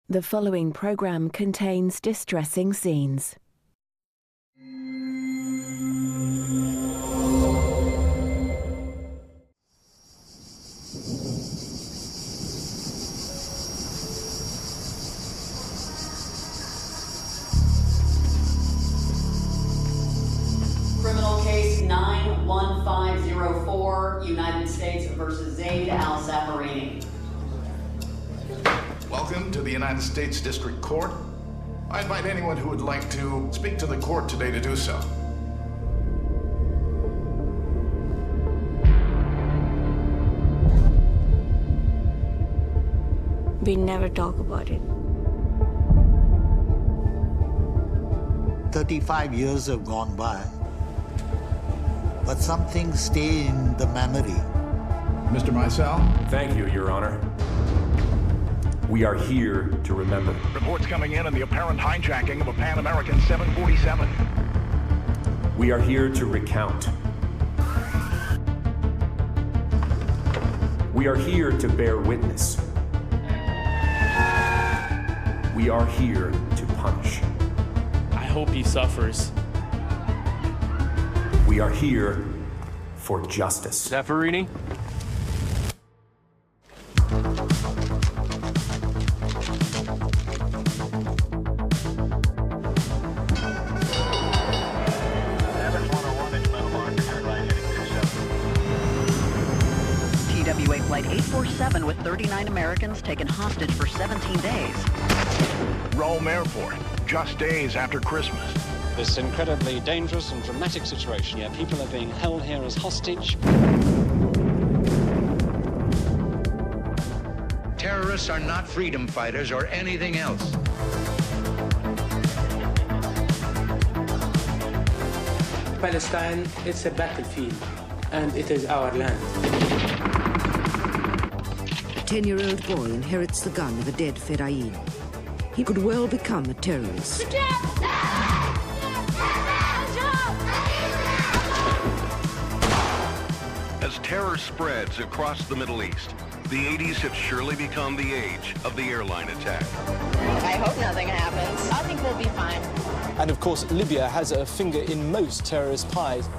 The following program contains distressing scenes. Criminal case 91504, United States versus Zaid al-Zafarini. Welcome to the United States District Court. I invite anyone who would like to speak to the court today to do so. We never talk about it. 35 years have gone by, but some things stay in the memory. Mr. Mysell? Thank you, Your Honor. We are here to remember. Reports coming in on the apparent hijacking of a Pan American 747. We are here to recount. We are here to bear witness. We are here to punish. I hope he suffers. We are here for justice. Zafarini? TWA Flight 847 with 39 Americans taken hostage for 17 days. Rome Airport, just days after Christmas. This incredibly dangerous and dramatic situation. Yeah, people are being held here as hostage. Terrorists are not freedom fighters or anything else. Palestine, it's a battlefield, and it is our land. A 10-year-old boy inherits the gun of a dead Fedayeen. He could well become a terrorist. As terror spreads across the Middle East, the 80s have surely become the age of the airline attack. I hope nothing happens. I think we'll be fine. And of course, Libya has a finger in most terrorist pies.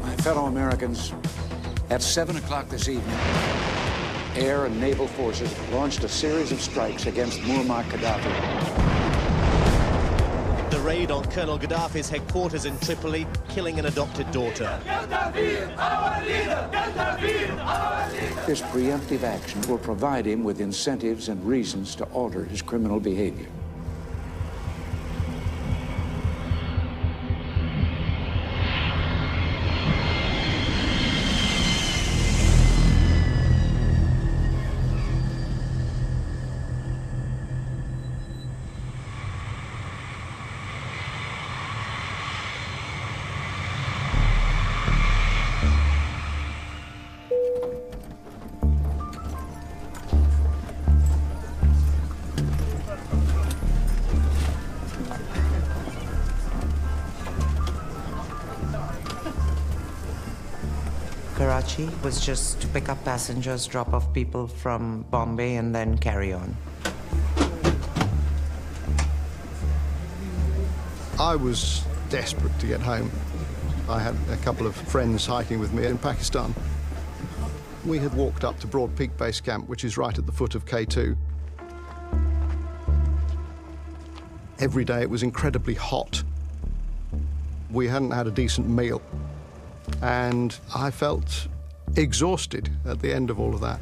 My fellow Americans, at 7 o'clock this evening, air and naval forces launched a series of strikes against Muammar Gaddafi. The raid on Colonel Gaddafi's headquarters in Tripoli, killing an adopted daughter. This preemptive action will provide him with incentives and reasons to alter his criminal behavior. Karachi was just to pick up passengers, drop off people from Bombay, and then carry on. I was desperate to get home. I had a couple of friends hiking with me in Pakistan. We had walked up to Broad Peak Base Camp, which is right at the foot of K2. Every day it was incredibly hot. We hadn't had a decent meal. And I felt exhausted at the end of all of that.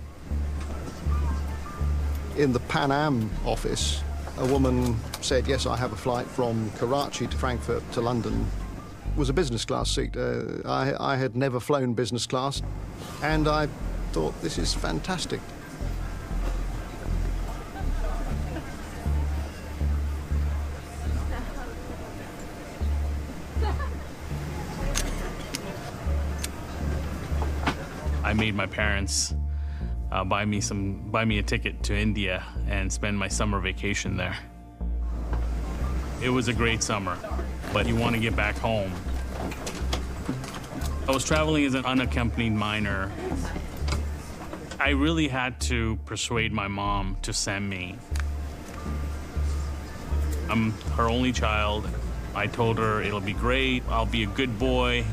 In the Pan Am office, a woman said, yes, I have a flight from Karachi to Frankfurt to London. It was a business class seat. I had never flown business class, and I thought, this is fantastic. I made my parents buy me a ticket to India and spend my summer vacation there. It was a great summer, but you want to get back home. I was traveling as an unaccompanied minor. I really had to persuade my mom to send me. I'm her only child. I told her it'll be great, I'll be a good boy.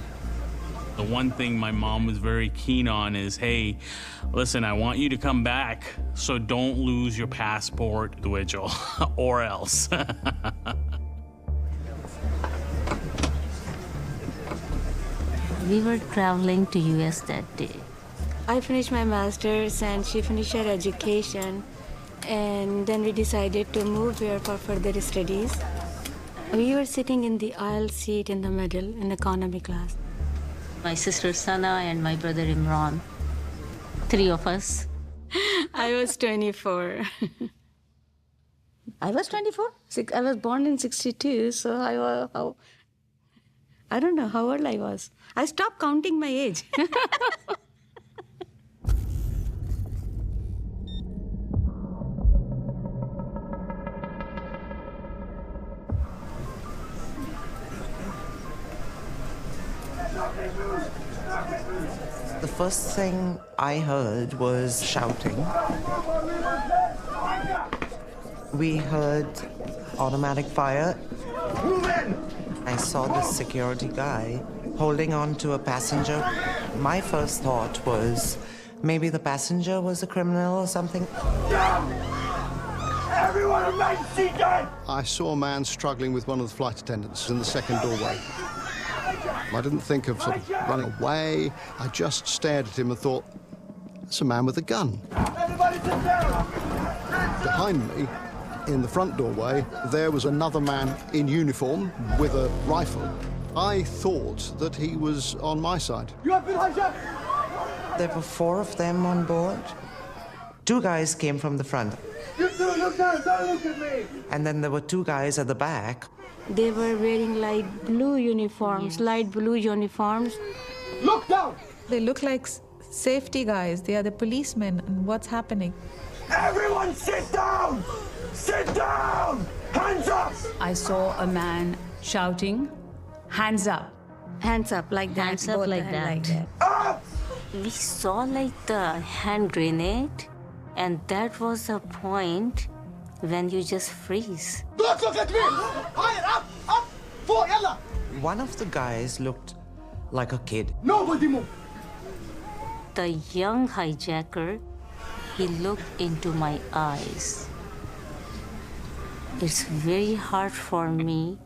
The one thing my mom was very keen on is, hey, listen, I want you to come back, so don't lose your passport, Dwidgel, or else. We were traveling to US that day. I finished my master's and she finished her education. And then we decided to move here for further studies. We were sitting in the aisle seat in the middle in economy class. My sister Sana and my brother Imran. 3 of us. I was 24. I was 24? I was born in 62, so I don't know how old I was. I stopped counting my age. The first thing I heard was shouting. We heard automatic fire. Move in! I saw this security guy holding on to a passenger. My first thought was maybe the passenger was a criminal or something. Everyone remain seated! I saw a man struggling with one of the flight attendants in the second doorway. I didn't think of sort of running away. I just stared at him and thought, that's a man with a gun. Everybody sit down! Behind me, in the front doorway, there was another man in uniform with a rifle. I thought that he was on my side. You have been hijacked! There were 4 of them on board. 2 guys came from the front. You two, look down, don't look at me! And then there were 2 guys at the back. They were wearing light blue uniforms, light blue uniforms. Look down! They look like safety guys. They are the policemen. And what's happening? Everyone sit down! Sit down! Hands up! I saw a man shouting, hands up. Hands up like that. Hands up like that. Up! We saw like the hand grenade, and that was the point when you just freeze. Look at me! Higher, up! Four, yalla! One of the guys looked like a kid. Nobody move! The young hijacker, he looked into my eyes. It's very hard for me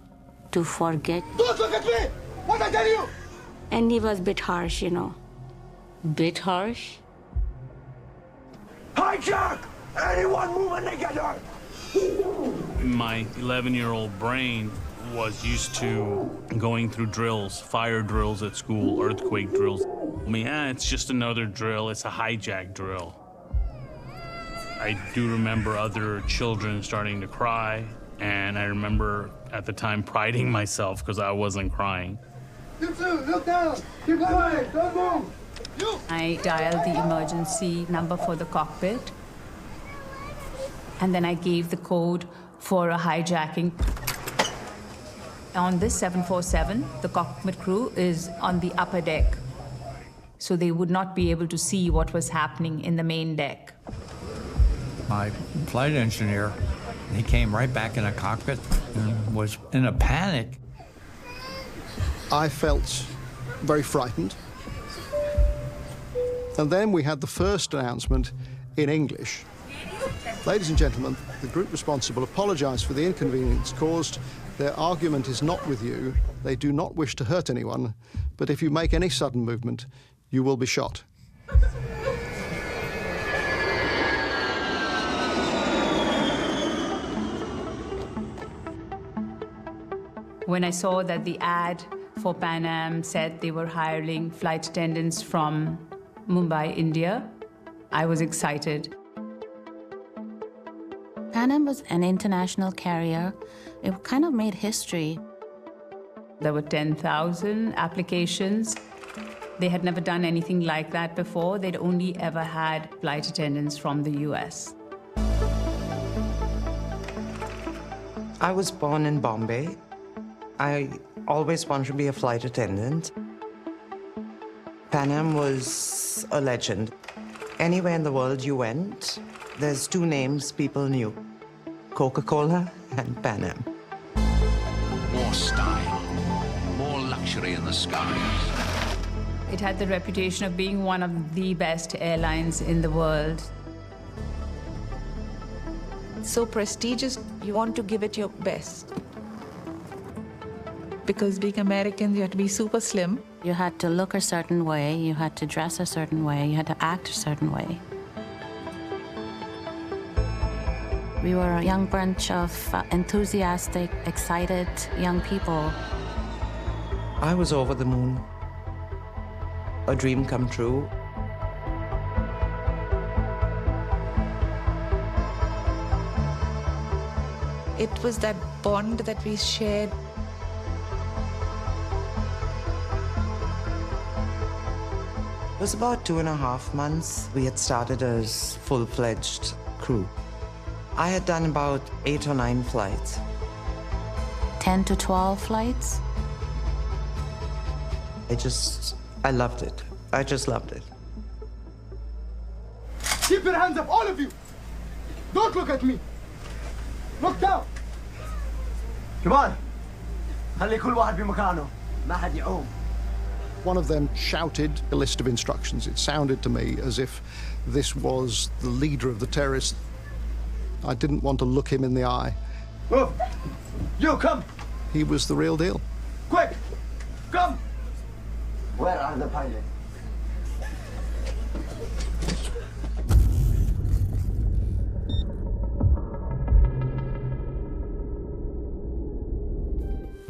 to forget. Don't look at me! What I tell you? And he was a bit harsh, you know. Bit harsh? Hijack! Anyone move and they get hurt! My 11-year-old brain was used to going through drills, fire drills at school, earthquake drills. I mean, it's just another drill. It's a hijack drill. I do remember other children starting to cry, and I remember at the time priding myself because I wasn't crying. You two, look down! Keep quiet, don't move! You! I dialed the emergency number for the cockpit, and then I gave the code for a hijacking. On this 747, the cockpit crew is on the upper deck, so they would not be able to see what was happening in the main deck. My flight engineer, he came right back in the cockpit and was in a panic. I felt very frightened. And then we had the first announcement in English. Ladies and gentlemen, the group responsible apologize for the inconvenience caused. Their argument is not with you. They do not wish to hurt anyone, but if you make any sudden movement, you will be shot. When I saw that the ad for Pan Am said they were hiring flight attendants from Mumbai, India, I was excited. Pan Am was an international carrier. It kind of made history. There were 10,000 applications. They had never done anything like that before. They'd only ever had flight attendants from the US. I was born in Bombay. I always wanted to be a flight attendant. Pan Am was a legend. Anywhere in the world you went, there's 2 names people knew: Coca-Cola and Pan Am. more style, more luxury in the skies. It had the reputation of being one of the best airlines in the world. So prestigious, you want to give it your best. Because being Americans, you have to be super slim. You had to look a certain way, you had to dress a certain way, you had to act a certain way. We were a young bunch of enthusiastic, excited young people. I was over the moon. A dream come true. It was that bond that we shared. It was about 2.5 months. We had started as full-fledged crew. I had done about 8 or 9 flights. 10 to 12 flights. I loved it. I just loved it. Keep your hands up, all of you! Don't look at me! Look down! كمان خلي كل واحد بمكانه ما حد يعوم. One of them shouted a list of instructions. It sounded to me as if this was the leader of the terrorists. I didn't want to look him in the eye. Move! You come! He was the real deal. Quick! Come! Where are the pilots?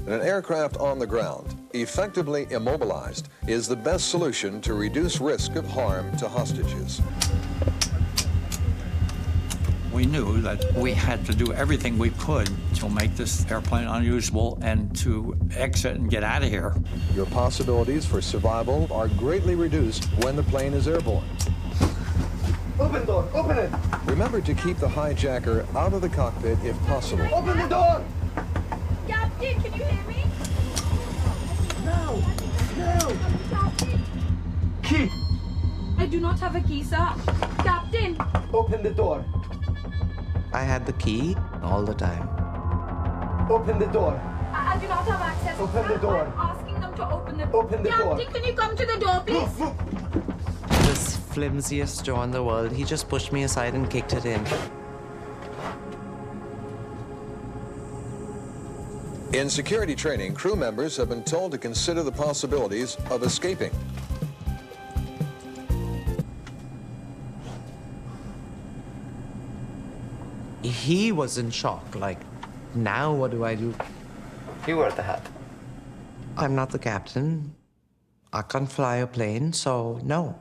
An aircraft on the ground, effectively immobilized, is the best solution to reduce risk of harm to hostages. We knew that we had to do everything we could to make this airplane unusable and to exit and get out of here. Your possibilities for survival are greatly reduced when the plane is airborne. Open the door, open it! Remember to keep the hijacker out of the cockpit if possible. Open the door! Captain, can you hear me? No! No! Key! I do not have a key, sir. Captain! Open the door. I had the key all the time. Open the door. I do not have access. Open the door. I'm asking them to open the Open the door. Captain, can you come to the door, please? This flimsiest door in the world, he just pushed me aside and kicked it in. In security training, crew members have been told to consider the possibilities of escaping. He was in shock, like, now what do I do? You wear the hat. I'm not the captain. I can't fly a plane, so no.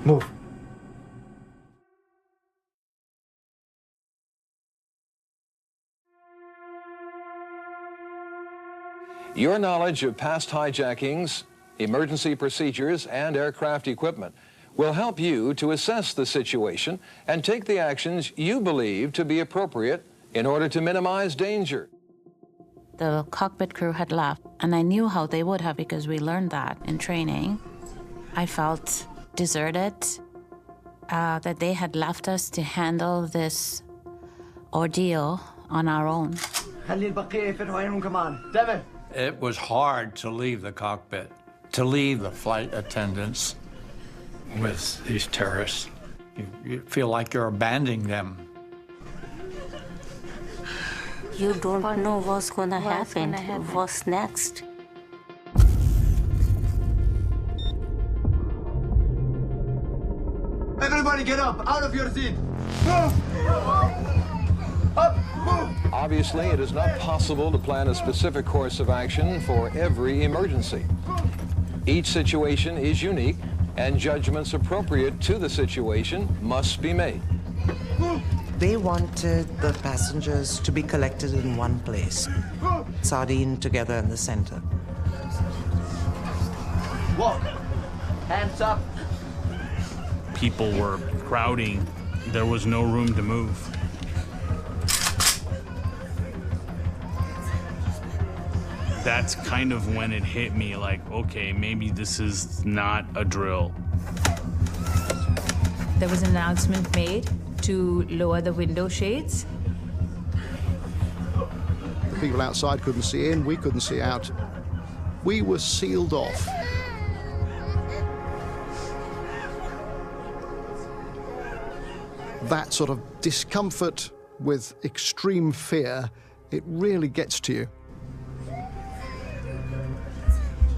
Move. Your knowledge of past hijackings, emergency procedures, and aircraft equipment will help you to assess the situation and take the actions you believe to be appropriate in order to minimize danger. The cockpit crew had left, and I knew how they would have because we learned that in training. I felt deserted, that they had left us to handle this ordeal on our own. It was hard to leave the cockpit, to leave the flight attendants with these terrorists. You feel like you're abandoning them. You don't know what's going to happen, what's next. Everybody get up, out of your seat. Move! Up, move! Obviously, it is not possible to plan a specific course of action for every emergency. Each situation is unique, and judgments appropriate to the situation must be made. They wanted the passengers to be collected in one place, sardined together in the center. Walk. Hands up. People were crowding. There was no room to move. That's kind of when it hit me, like, okay, maybe this is not a drill. There was an announcement made to lower the window shades. The people outside couldn't see in, we couldn't see out. We were sealed off. That sort of discomfort with extreme fear, it really gets to you.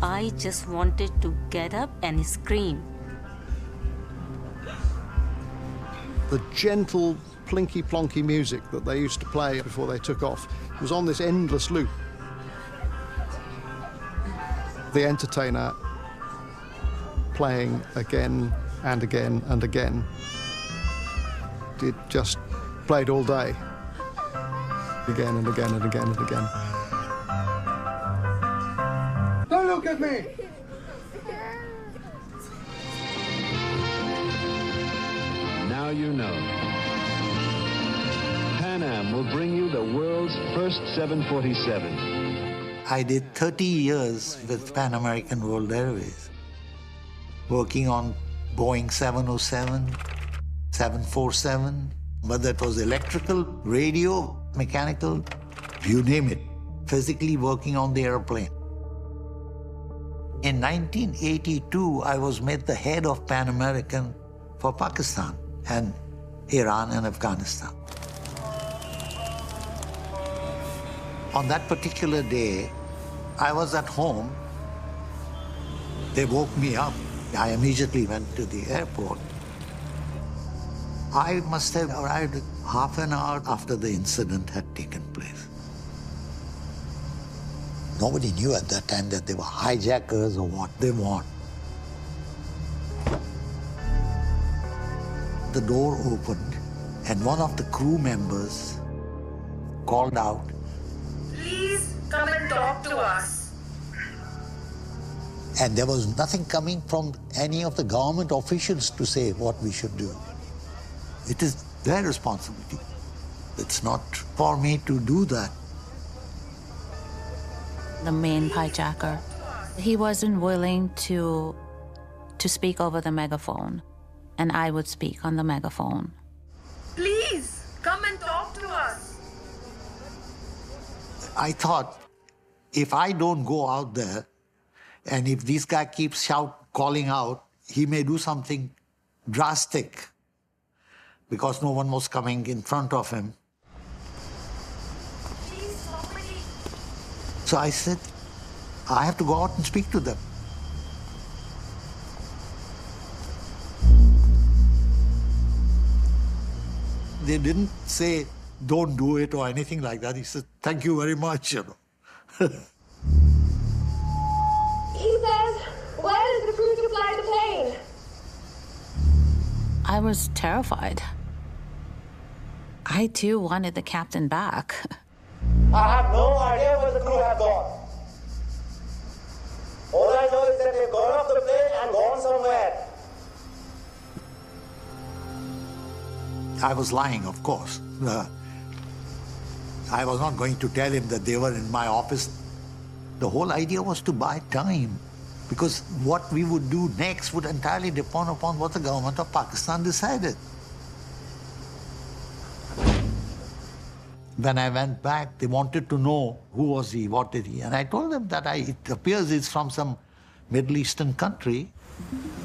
I just wanted to get up and scream. The gentle, plinky-plonky music that they used to play before they took off was on this endless loop. The entertainer playing again and again and again. It just played all day. Again and again and again and again. Don't look at me! Now you know. Pan Am will bring you the world's first 747. I did 30 years with Pan American World Airways, working on Boeing 707, 747, whether it was electrical, radio, mechanical, you name it, physically working on the airplane. In 1982, I was made the head of Pan American for Pakistan and Iran and Afghanistan. On that particular day, I was at home. They woke me up. I immediately went to the airport. I must have arrived half an hour after the incident had taken place. Nobody knew at that time that they were hijackers or what they want. The door opened and one of the crew members called out, Please come and talk to us. and there was nothing coming from any of the government officials to say what we should do. It is their responsibility. It's not for me to do that. The main hijacker, he wasn't willing to speak over the megaphone, and I would speak on the megaphone. Please come and talk to us. I thought, if I don't go out there, and if this guy keeps calling out, he may do something drastic, because no one was coming in front of him. So I said, I have to go out and speak to them. They didn't say, don't do it or anything like that. He said, thank you very much, you know. He says, where is the crew to fly the plane? I was terrified. I too wanted the captain back. I have no idea where the crew have gone. All I know is that they've gone off the plane and gone somewhere. I was lying, of course. I was not going to tell him that they were in my office. The whole idea was to buy time, because what we would do next would entirely depend upon what the government of Pakistan decided. When I went back, they wanted to know who was he, what did he, and I told them that it appears he's from some Middle Eastern country.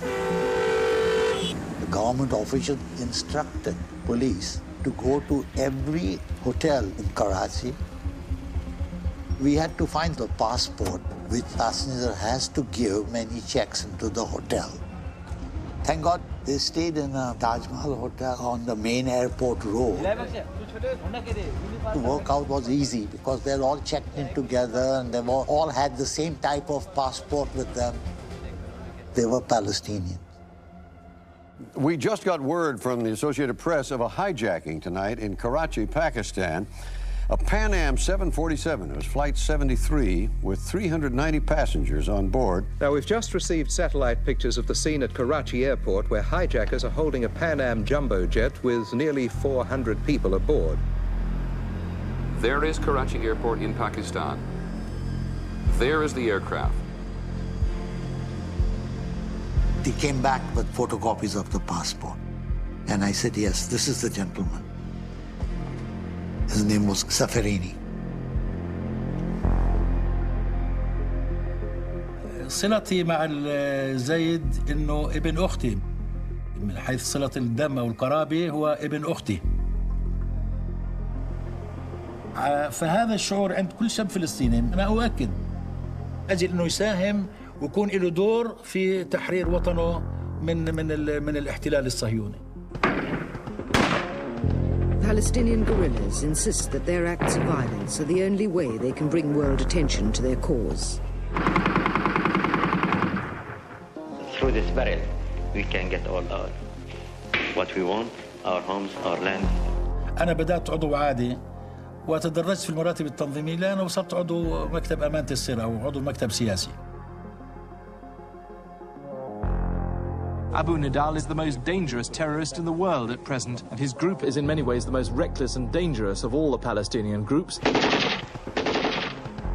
The government official instructed police to go to every hotel in Karachi. We had to find the passport which passenger has to give when he checks into the hotel. Thank God they stayed in a Taj Mahal hotel on the main airport road. To work out was easy because they're all checked in together and they all had the same type of passport with them. They were Palestinian. We just got word from the Associated Press of a hijacking tonight in Karachi, Pakistan. A Pan Am 747, it was Flight 73, with 390 passengers on board. Now, we've just received satellite pictures of the scene at Karachi Airport where hijackers are holding a Pan Am jumbo jet with nearly 400 people aboard. There is Karachi Airport in Pakistan. There is the aircraft. They came back with photocopies of the passport. And I said, yes, this is the gentleman. His name was Safarini. صلتي مع زيد إنه ابن أختي من حيث صلة الدم أو القرابة هو ابن أختي. فهذا الشعور عند كل شاب فلسطيني أنا أؤكد أجل إنه يساهم ويكون له دور في تحرير وطنه من الاحتلال الصهيوني. Palestinian guerrillas insist that their acts of violence are the only way they can bring world attention to their cause. Through this barrel, we can get all what we want, our homes, our land. أنا بدأت عضو عادي وتدرجت في المراتب التنظيمية لأن وصلت عضو مكتب أمانة السر أو عضو مكتب سياسي. Abu Nidal is the most dangerous terrorist in the world at present, and his group is in many ways the most reckless and dangerous of all the Palestinian groups.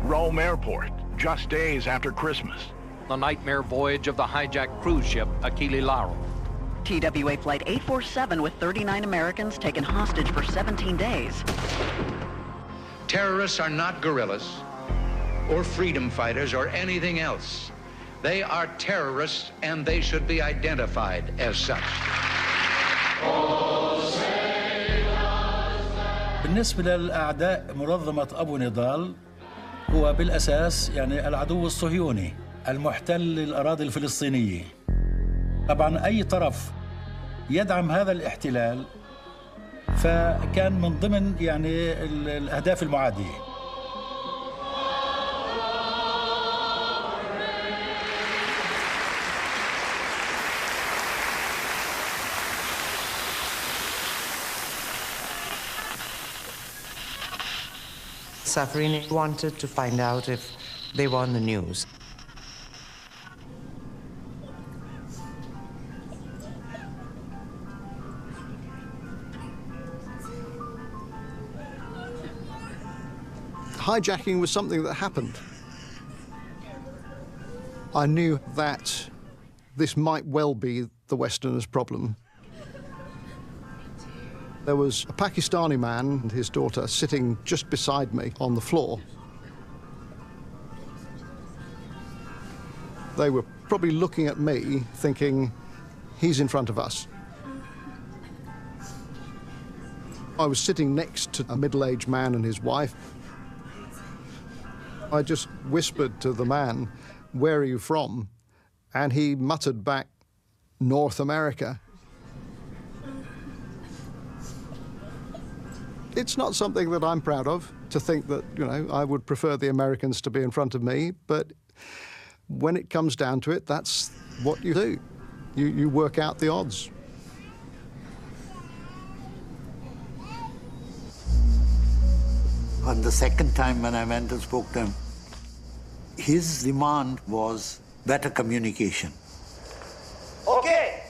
Rome Airport, just days after Christmas. The nightmare voyage of the hijacked cruise ship Akili Laro. TWA Flight 847 with 39 Americans taken hostage for 17 days. Terrorists are not guerrillas or freedom fighters or anything else. They are terrorists and they should be identified as such. بالنسبة للأعداء منظمة أبو نضال هو بالأساس يعني العدو الصهيوني المحتل للأراضي الفلسطينية. طبعا أي طرف يدعم هذا الاحتلال فكان من ضمن يعني الأهداف المعادية. Safarini wanted to find out if they were on the news. Hijacking was something that happened. I knew that this might well be the Westerners' problem. There was a Pakistani man and his daughter sitting just beside me on the floor. They were probably looking at me thinking, he's in front of us. I was sitting next to a middle-aged man and his wife. I just whispered to the man, "Where are you from?" And he muttered back, "North America." It's not something that I'm proud of, to think that, you know, I would prefer the Americans to be in front of me, but when it comes down to it, that's what you do. You work out the odds. On the second time when I went and spoke to him, his demand was better communication. Okay.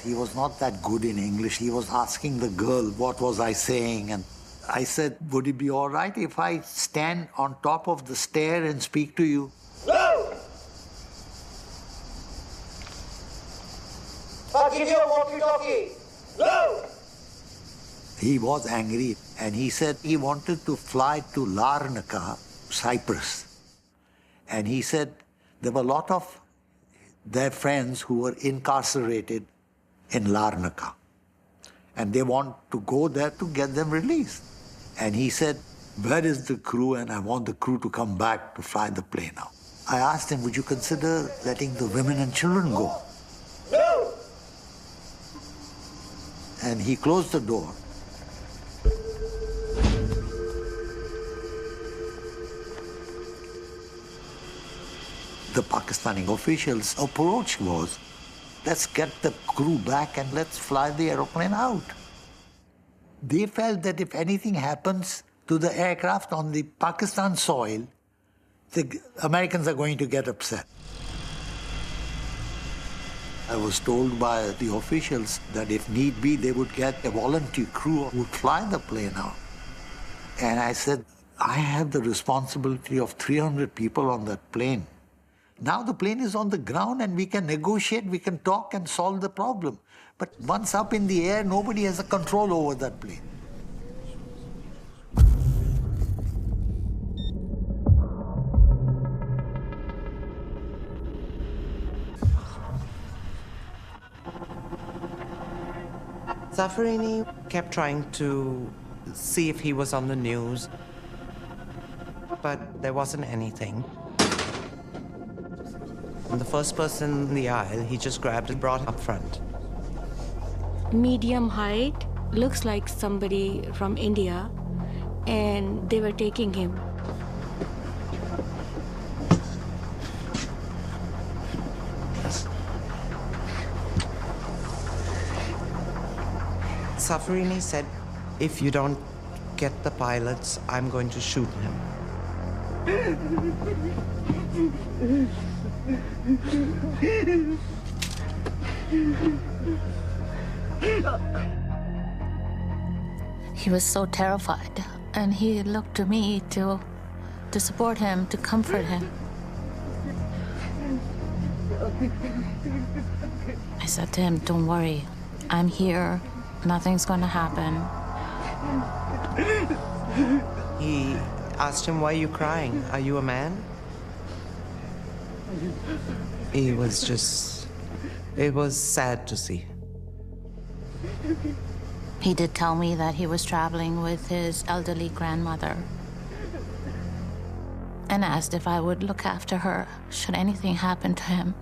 He was not that good in English. He was asking the girl, what was I saying? And I said, would it be all right if I stand on top of the stair and speak to you? No! I'll give you a walkie-talkie. No! He was angry, and he said he wanted to fly to Larnaca, Cyprus. And he said there were a lot of their friends who were incarcerated in Larnaca. And they want to go there to get them released. And he said, where is the crew? And I want the crew to come back to fly the plane out. I asked him, would you consider letting the women and children go? No! And he closed the door. The Pakistani officials' approach was, let's get the crew back and let's fly the aeroplane out. They felt that if anything happens to the aircraft on the Pakistan soil, the Americans are going to get upset. I was told by the officials that if need be, they would get a volunteer crew who would fly the plane out. And I said, I have the responsibility of 300 people on that plane. Now the plane is on the ground and we can negotiate, we can talk and solve the problem. But once up in the air, nobody has a control over that plane. Zafarini kept trying to see if he was on the news, but there wasn't anything. And the first person in the aisle, he just grabbed and brought up front. Medium height, looks like somebody from India, and they were taking him. Zafarini said, if you don't get the pilots, I'm going to shoot him. He was so terrified, and he looked to me to support him, to comfort him. I said to him, don't worry, I'm here, nothing's gonna happen. He asked him, why are you crying? Are you a man? It was sad to see. He did tell me that he was traveling with his elderly grandmother and asked if I would look after her should anything happen to him.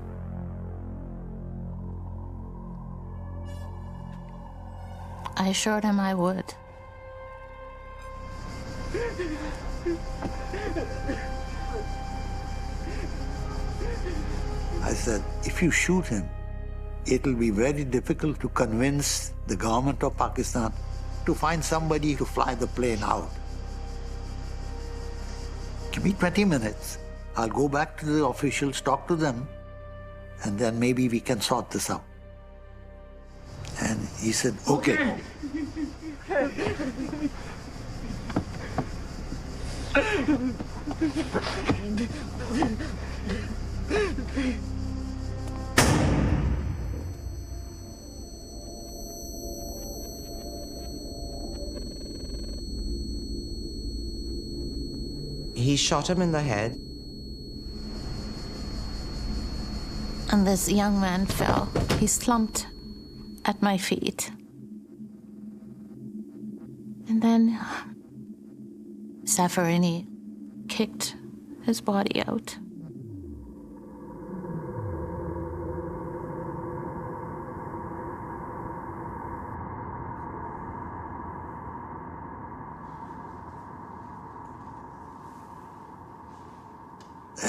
I assured him I would. I said, if you shoot him, it'll be very difficult to convince the government of Pakistan to find somebody to fly the plane out. Give me 20 minutes. I'll go back to the officials, talk to them, and then maybe we can sort this out. And he said, okay. He shot him in the head. And this young man fell. He slumped at my feet. And then Zafarini kicked his body out.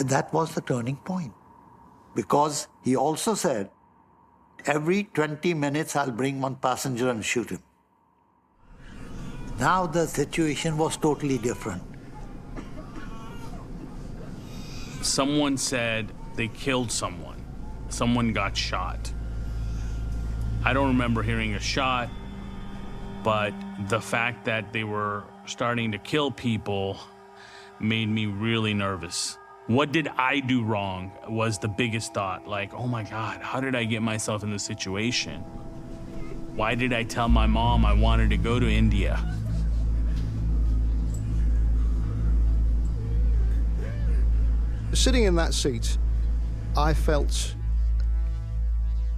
That was the turning point. Because he also said, every 20 minutes I'll bring one passenger and shoot him. Now the situation was totally different. Someone said they killed someone. Someone got shot. I don't remember hearing a shot, but the fact that they were starting to kill people made me really nervous. What did I do wrong was the biggest thought. Like, oh my God, how did I get myself in this situation? Why did I tell my mom I wanted to go to India? Sitting in that seat, I felt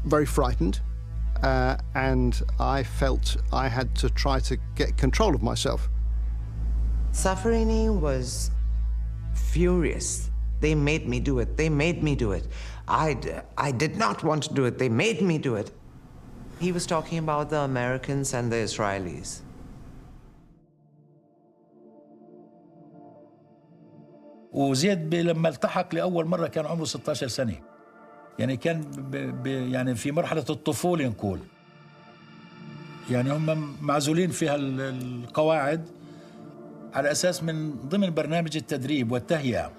very frightened, and I felt I had to try to get control of myself. Zafarini was furious. They made me do it. They made me do it. I did not want to do it. They made me do it. He was talking about the Americans and the Israelis. وزيد لما التحق لأول مرة كان عمره 16 سنة. يعني كان يعني في مرحلة الطفولة نقول. يعني هم معزولين فيها القواعد على أساس من ضمن برنامج التدريب والتهيئة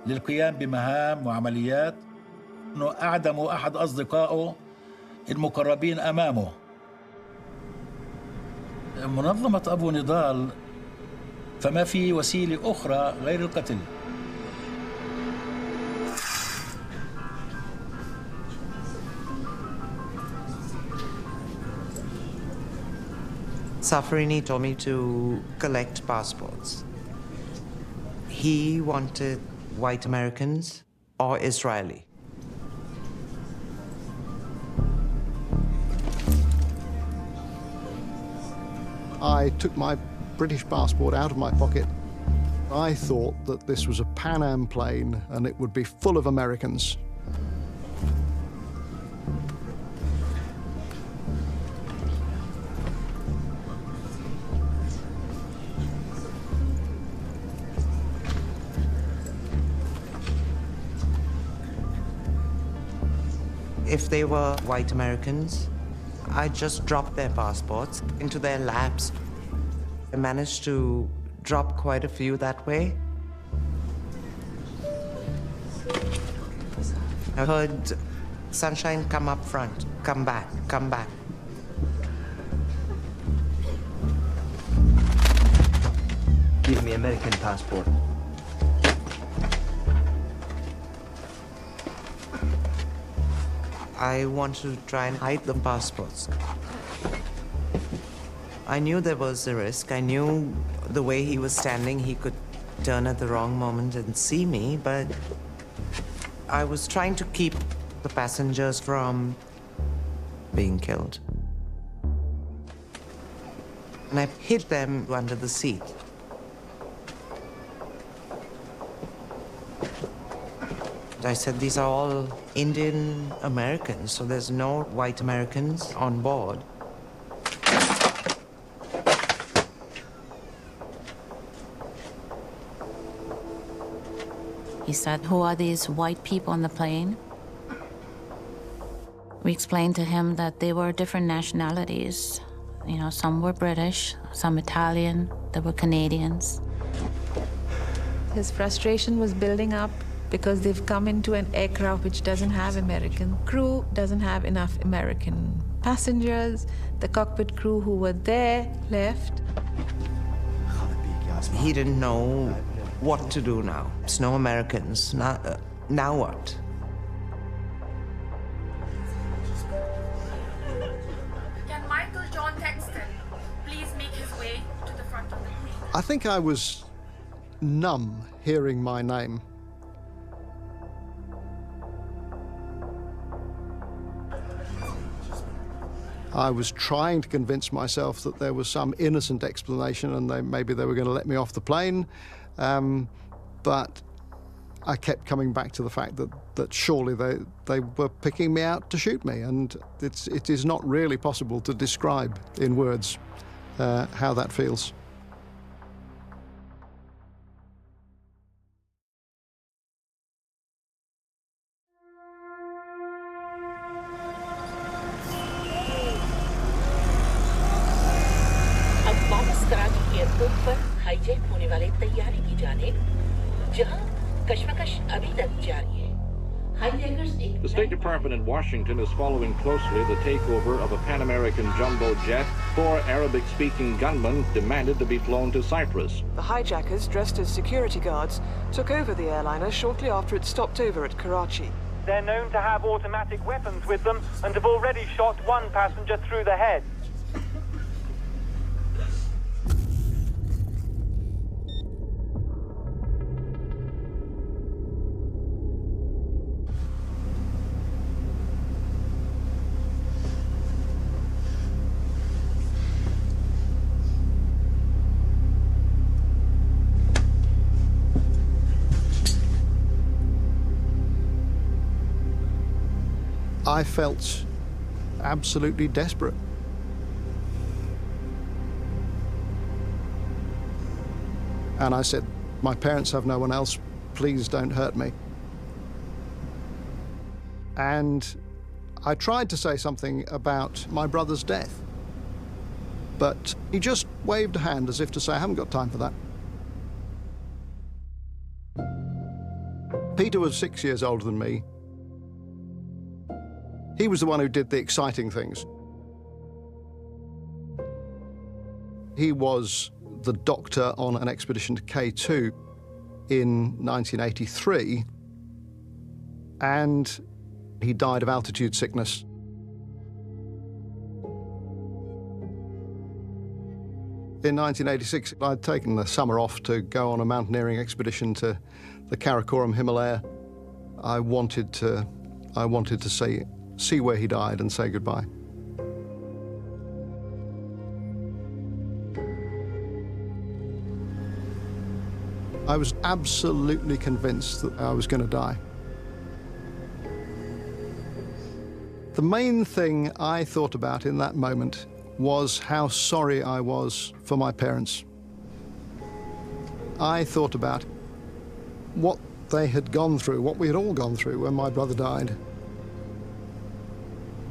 للقيام بمهام وعمليات إنه أعدموا أحد أصدقائه المقربين أمامه. منظمة أبو نضال فما في وسيلة أخرى غير القتل. Safrini told me to collect passports. He wanted white Americans or Israeli. I took my British passport out of my pocket. I thought that this was a Pan Am plane and it would be full of Americans. If they were white Americans, I just dropped their passports into their laps. I managed to drop quite a few that way. I heard Sunshine come up front, come back, come back. Give me American passport. I wanted to try and hide the passports. I knew there was a risk. I knew the way he was standing, he could turn at the wrong moment and see me, but I was trying to keep the passengers from being killed. And I hid them under the seat. I said, these are all Indian Americans, so there's no white Americans on board. He said, who are these white people on the plane? We explained to him that they were different nationalities. You know, some were British, some Italian, there were Canadians. His frustration was building up because they've come into an aircraft which doesn't have American crew, doesn't have enough American passengers. The cockpit crew who were there left. He didn't know what to do now. It's no Americans. Now what? Can Michael John Texton please make his way to the front of the plane? I think I was numb hearing my name. I was trying to convince myself that there was some innocent explanation and maybe they were going to let me off the plane. But I kept coming back to the fact that surely they were picking me out to shoot me. And it is not really possible to describe in words how that feels. Karachi airport पर hijack होने वाले तैयारी की जाने जहां कशमकश अभी तक जारी है। The State Department in Washington is following closely the takeover of a Pan American jumbo jet. 4 Arabic-speaking gunmen demanded to be flown to Cyprus. The hijackers, dressed as security guards, took over the airliner shortly after it stopped over at Karachi. They're known to have automatic weapons with them and have already shot one passenger through the head. I felt absolutely desperate. And I said, my parents have no one else, please don't hurt me. And I tried to say something about my brother's death, but he just waved a hand as if to say, I haven't got time for that. Peter was 6 years older than me. He was the one who did the exciting things. He was the doctor on an expedition to K2 in 1983, and he died of altitude sickness. In 1986, I'd taken the summer off to go on a mountaineering expedition to the Karakoram Himalaya. I wanted to see where he died and say goodbye. I was absolutely convinced that I was going to die. The main thing I thought about in that moment was how sorry I was for my parents. I thought about what they had gone through, what we had all gone through when my brother died.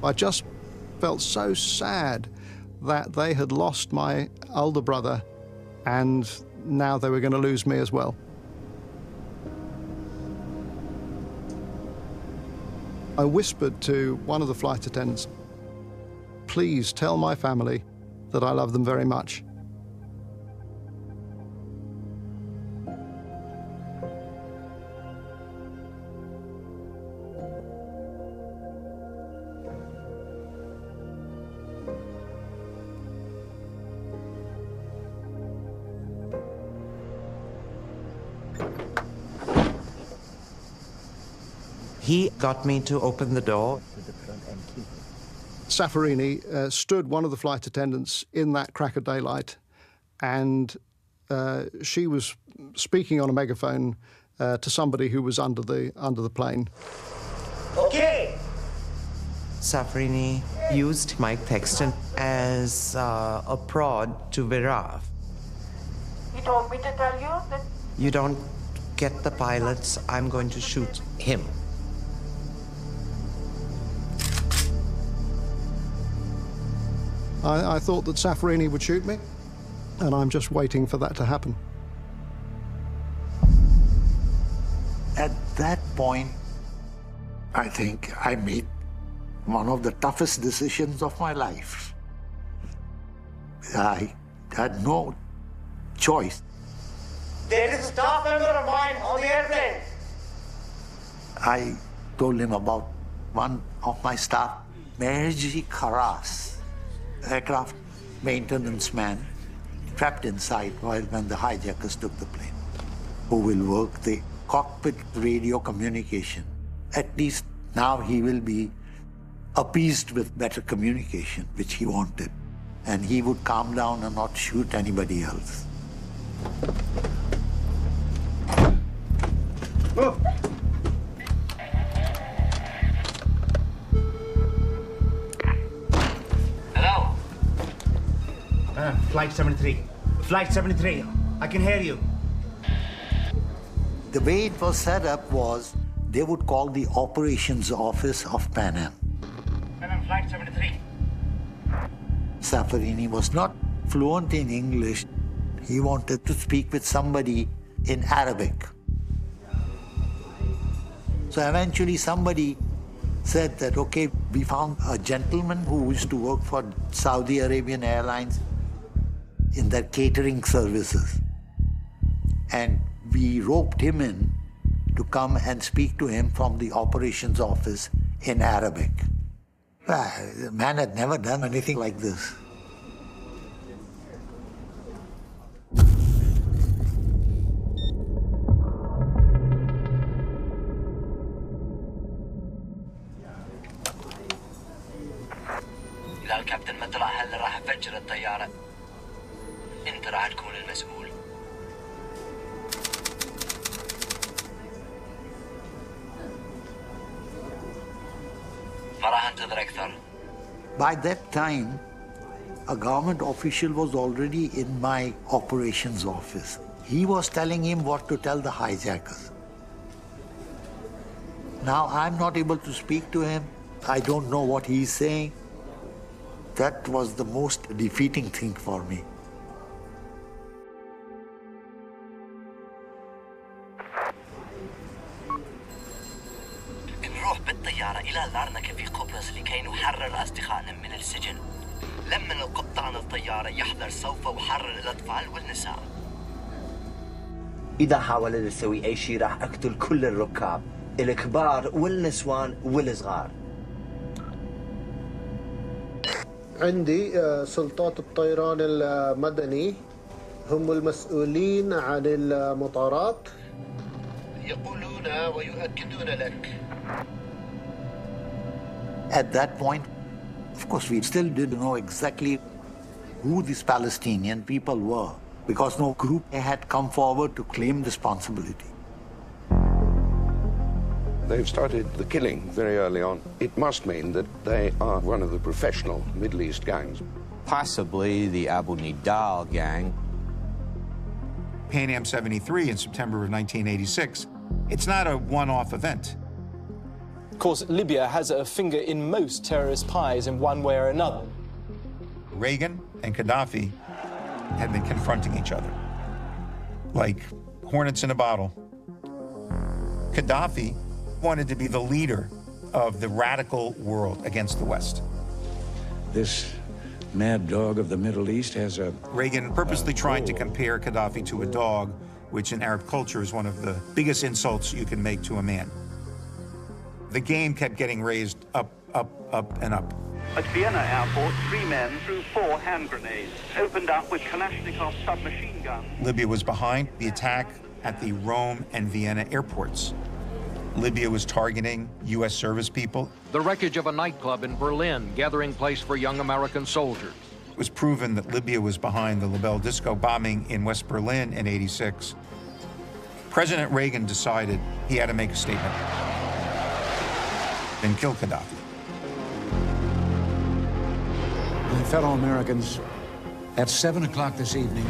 I just felt so sad that they had lost my older brother and now they were going to lose me as well. I whispered to one of the flight attendants, "Please tell my family that I love them very much." He got me to open the door. Safarini stood one of the flight attendants in that crack of daylight, and she was speaking on a megaphone to somebody who was under the plane. Okay. Safarini used Mike Texton as a prod to Viraf. He told me to tell you that... You don't get the pilots, I'm going to shoot him. I thought that Safarini would shoot me, and I'm just waiting for that to happen. At that point, I think I made one of the toughest decisions of my life. I had no choice. There is a staff member of mine on the airplane. I told him about one of my staff, Meherji Kharas, aircraft maintenance man, trapped inside when the hijackers took the plane, who will work the cockpit radio communication. At least now he will be appeased with better communication, which he wanted. And he would calm down and not shoot anybody else. Oh. Hello? Flight 73. Flight 73. I can hear you. The way it was set up was they would call the operations office of Pan Am. Pan Am Flight 73. Safarini was not fluent in English. He wanted to speak with somebody in Arabic. So eventually somebody said that, okay, we found a gentleman who used to work for Saudi Arabian Airlines in their catering services. And we roped him in to come and speak to him from the operations office in Arabic. The man had never done anything like this. إذا الكابتن ما طلع هلا راح أفجر الطيارة. أنت راح تكون المسؤول. ما راح أنتظر أكثر. By that time, a government official was already in my operations office. He was telling him what to tell the hijackers. Now I'm not able to speak to him. I don't know what he's saying. That was the most defeating thing for me. نروح بالطيارة إلى لارنكا في قبرص لكي نحرر أصدقائنا من السجن. لما القبطان الطيارة يحضر سوف أحرر الأطفال والنساء. إذا حاولت تسوي أي شيء راح أقتل كل الركاب، الكبار والنسوان والصغار. عندي سلطات الطيران المدني هم المسؤولين عن المطارات. يقولون ويؤكدون لك. At that point, of course, we still didn't know exactly who these Palestinian people were, because no group had come forward to claim responsibility. They've started the killing very early on. It must mean that they are one of the professional Middle East gangs. Possibly the Abu Nidal gang. Pan Am 73 in September of 1986, it's not a one-off event. Of course, Libya has a finger in most terrorist pies in one way or another. Reagan and Gaddafi had been confronting each other like hornets in a bottle. Gaddafi wanted to be the leader of the radical world against the West. This mad dog of the Middle East has a... Reagan purposely tried to compare Gaddafi to a dog, which in Arab culture is one of the biggest insults you can make to a man. The game kept getting raised up, and up. At Vienna airport, 3 men threw 4 hand grenades, opened up with Kalashnikov submachine guns. Libya was behind the attack at the Rome and Vienna airports. Libya was targeting U.S. service people. The wreckage of a nightclub in Berlin, gathering place for young American soldiers. It was proven that Libya was behind the LaBelle Disco bombing in West Berlin in '86. President Reagan decided he had to make a statement and kill Gaddafi. My fellow Americans, at 7 o'clock this evening,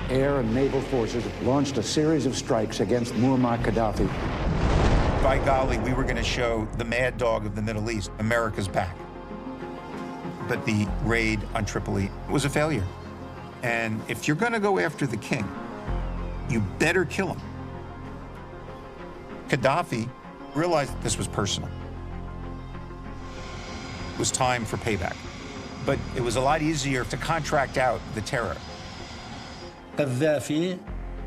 air and naval forces launched a series of strikes against Muammar Gaddafi. By golly, we were going to show the mad dog of the Middle East, America's back. But the raid on Tripoli was a failure. And if you're going to go after the king, you better kill him. Gaddafi realized that this was personal. It was time for payback. But it was a lot easier to contract out the terror. قذافي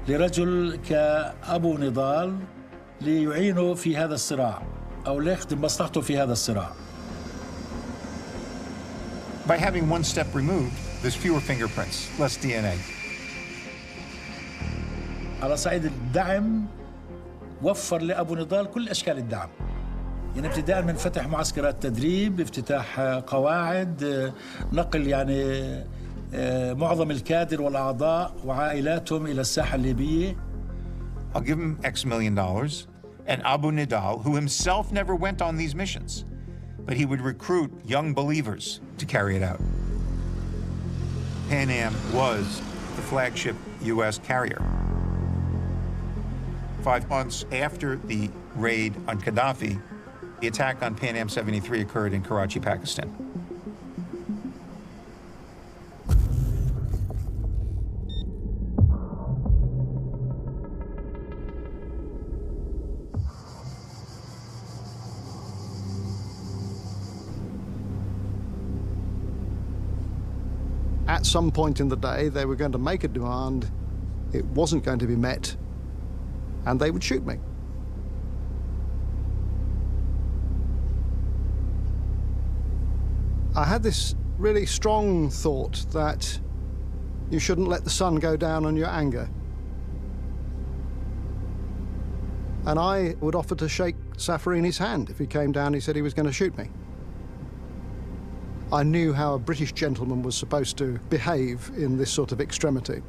لرجل كأبو نضال ليعينه في هذا الصراع أو ليخدم مصلحته في هذا الصراع. By having one step removed, there's fewer fingerprints, less DNA. على صعيد الدعم وفر لأبو نضال كل أشكال الدعم. يعني ابتداء من فتح معسكرات تدريب، افتتاح قواعد، نقل يعني معظم الكادر والأعضاء وعائلاتهم إلى الساحة الليبية. I'll give him X million dollars, and Abu Nidal, who himself never went on these missions, but he would recruit young believers to carry it out. Pan Am was the flagship U.S. carrier. 5 months after the raid on Gaddafi, the attack on Pan Am 73 occurred in Karachi, Pakistan. At some point in the day, they were going to make a demand, it wasn't going to be met, and they would shoot me. I had this really strong thought that you shouldn't let the sun go down on your anger. And I would offer to shake Safarini's hand if he came down and he said he was going to shoot me. I knew how a British gentleman was supposed to behave in this sort of extremity.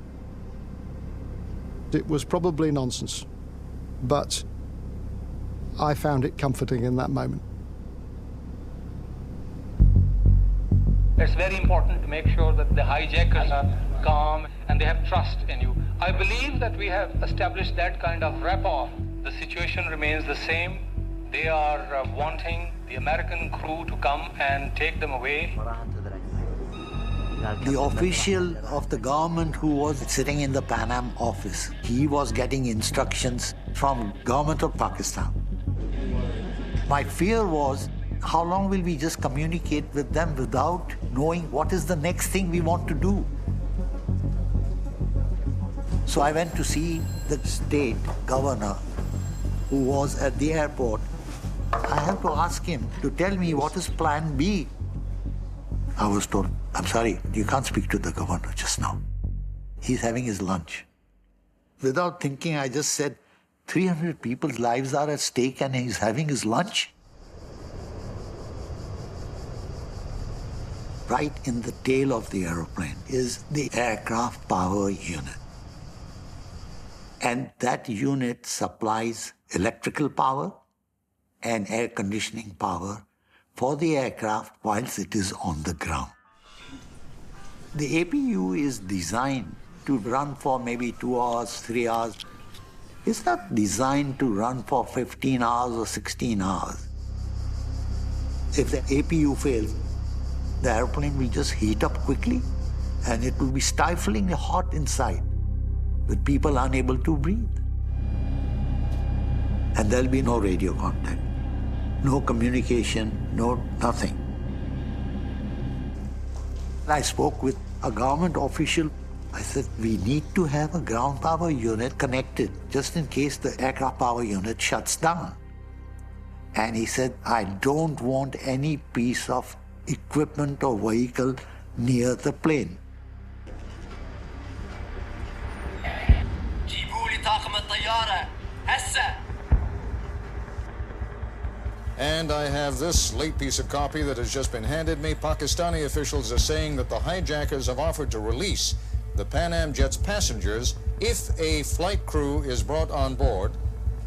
It was probably nonsense, but I found it comforting in that moment. It's very important to make sure that the hijackers are calm and they have trust in you. I believe that we have established that kind of rapport. The situation remains the same. They are wanting the American crew to come and take them away. The official of the government who was sitting in the Pan Am office, he was getting instructions from government of Pakistan. My fear was, how long will we just communicate with them without knowing what is the next thing we want to do? So I went to see the state governor who was at the airport. I have to ask him to tell me what is plan B. I was told, I'm sorry, you can't speak to the governor just now. He's having his lunch. Without thinking, I just said, 300 people's lives are at stake and he's having his lunch? Right in the tail of the aeroplane is the aircraft power unit. And that unit supplies electrical power and air conditioning power for the aircraft whilst it is on the ground. The APU is designed to run for maybe 2 hours, 3 hours. It's not designed to run for 15 hours or 16 hours. If the APU fails, the airplane will just heat up quickly and it will be stiflingly hot inside with people unable to breathe. And there'll be no radio contact, no communication, no nothing. I spoke with a government official. I said, we need to have a ground power unit connected just in case the aircraft power unit shuts down. And he said, I don't want any piece of equipment or vehicle near the plane. And I have this late piece of copy that has just been handed me. Pakistani officials are saying that the hijackers have offered to release the Pan Am jet's passengers if a flight crew is brought on board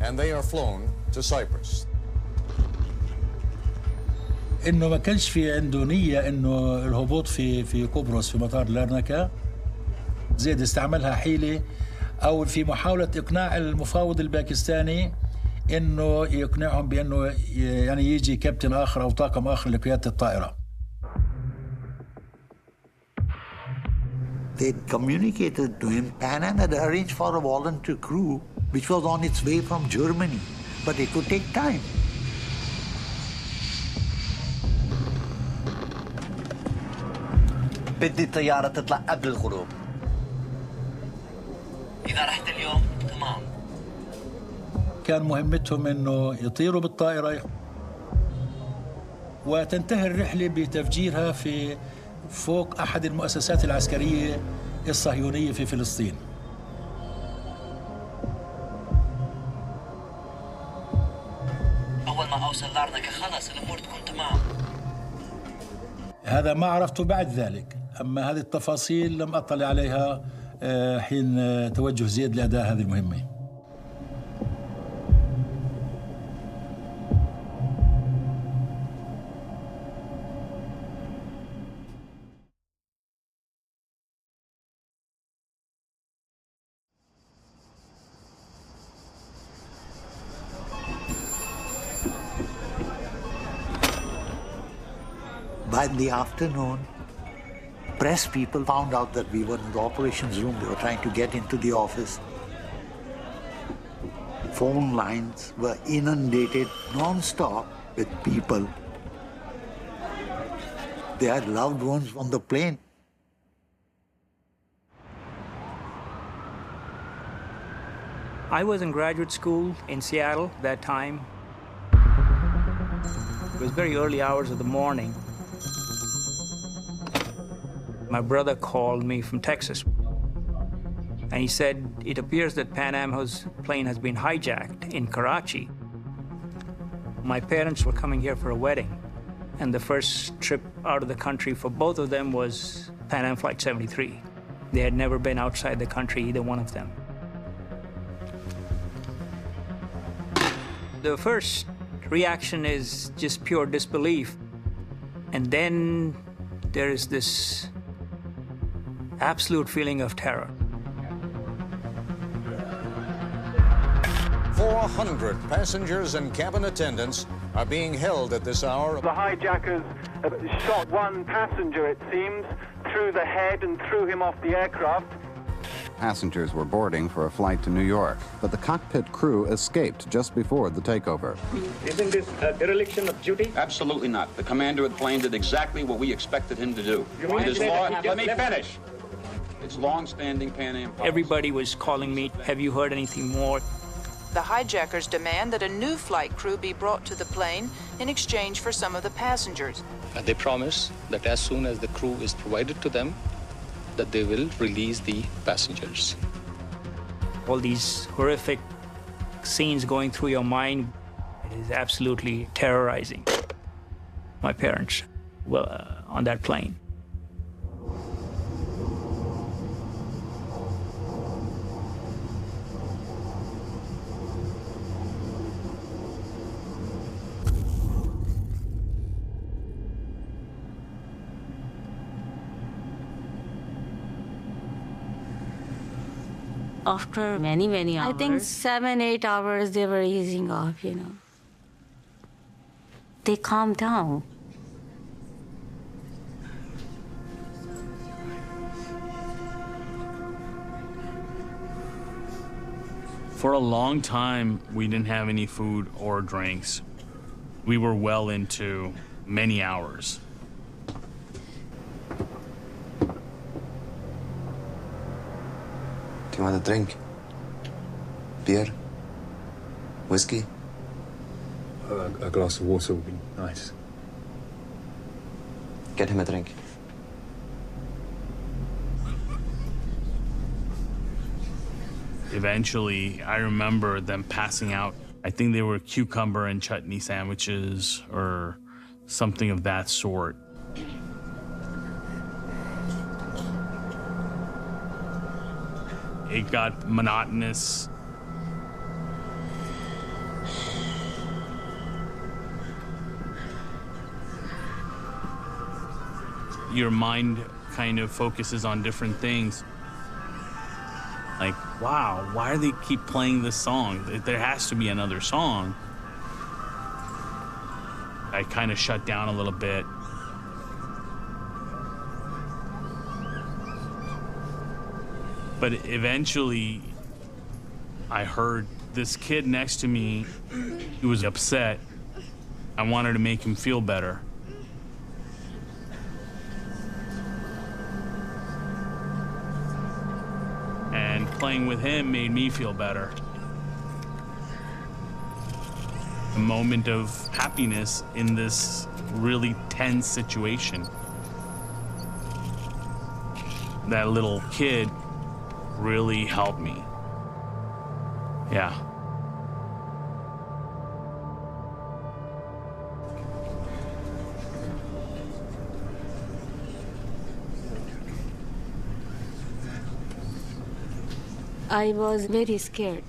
and they are flown to Cyprus. انه ما كانش في عنده نيه انه الهبوط في قبرص في مطار لارنكا. زيد استعملها حيله او في محاوله اقناع المفاوض الباكستاني انه يقنعهم بانه يعني يجي كابتن اخر او طاقم اخر لقياده الطائره. They communicated to him. Pan Am had arranged for a volunteer crew which was on its way from Germany, but it would take time. بدي الطيارة تطلع قبل الغروب. إذا رحت اليوم تمام. كان مهمتهم انه يطيروا بالطائرة وتنتهي الرحلة بتفجيرها في فوق أحد المؤسسات العسكرية الصهيونية في فلسطين. أول ما أوصل لارنكا خلص الأمور تكون تمام. هذا ما عرفته بعد ذلك، أما هذه التفاصيل لم أطلع عليها حين توجه زيد لأداء هذه المهمة. By the afternoon, press people found out that we were in the operations room. They were trying to get into the office. Phone lines were inundated non-stop with people. They had loved ones on the plane. I was in graduate school in Seattle that time. It was very early hours of the morning. My brother called me from Texas, and he said, it appears that Pan Am's plane has been hijacked in Karachi. My parents were coming here for a wedding, and the first trip out of the country for both of them was Pan Am Flight 73. They had never been outside the country, either one of them. The first reaction is just pure disbelief, and then there is this absolute feeling of terror. 400 passengers and cabin attendants are being held at this hour. The hijackers shot one passenger, it seems, through the head and threw him off the aircraft. Passengers were boarding for a flight to New York, but the cockpit crew escaped just before the takeover. Isn't this a dereliction of duty? Absolutely not. The commander of the plane did exactly what we expected him to do. Let me finish. It's long-standing Pan Am policy. Everybody was calling me, have you heard anything more? The hijackers demand that a new flight crew be brought to the plane in exchange for some of the passengers. And they promise that as soon as the crew is provided to them, that they will release the passengers. All these horrific scenes going through your mind, it is absolutely terrorizing. My parents were on that plane. After many hours. I think 7-8 hours they were easing off, you know. They calmed down. For a long time, we didn't have any food or drinks. We were well into many hours. Do you want a drink? Beer? Whiskey? A glass of water would be nice. Get him a drink. Eventually, I remember them passing out. I think they were cucumber and chutney sandwiches or something of that sort. It got monotonous. Your mind kind of focuses on different things. Like, wow, why do they keep playing this song? There has to be another song. I kind of shut down a little bit. But eventually, I heard this kid next to me, he was upset. I wanted to make him feel better. And playing with him made me feel better. A moment of happiness in this really tense situation. That little kid really helped me. Yeah. I was very scared.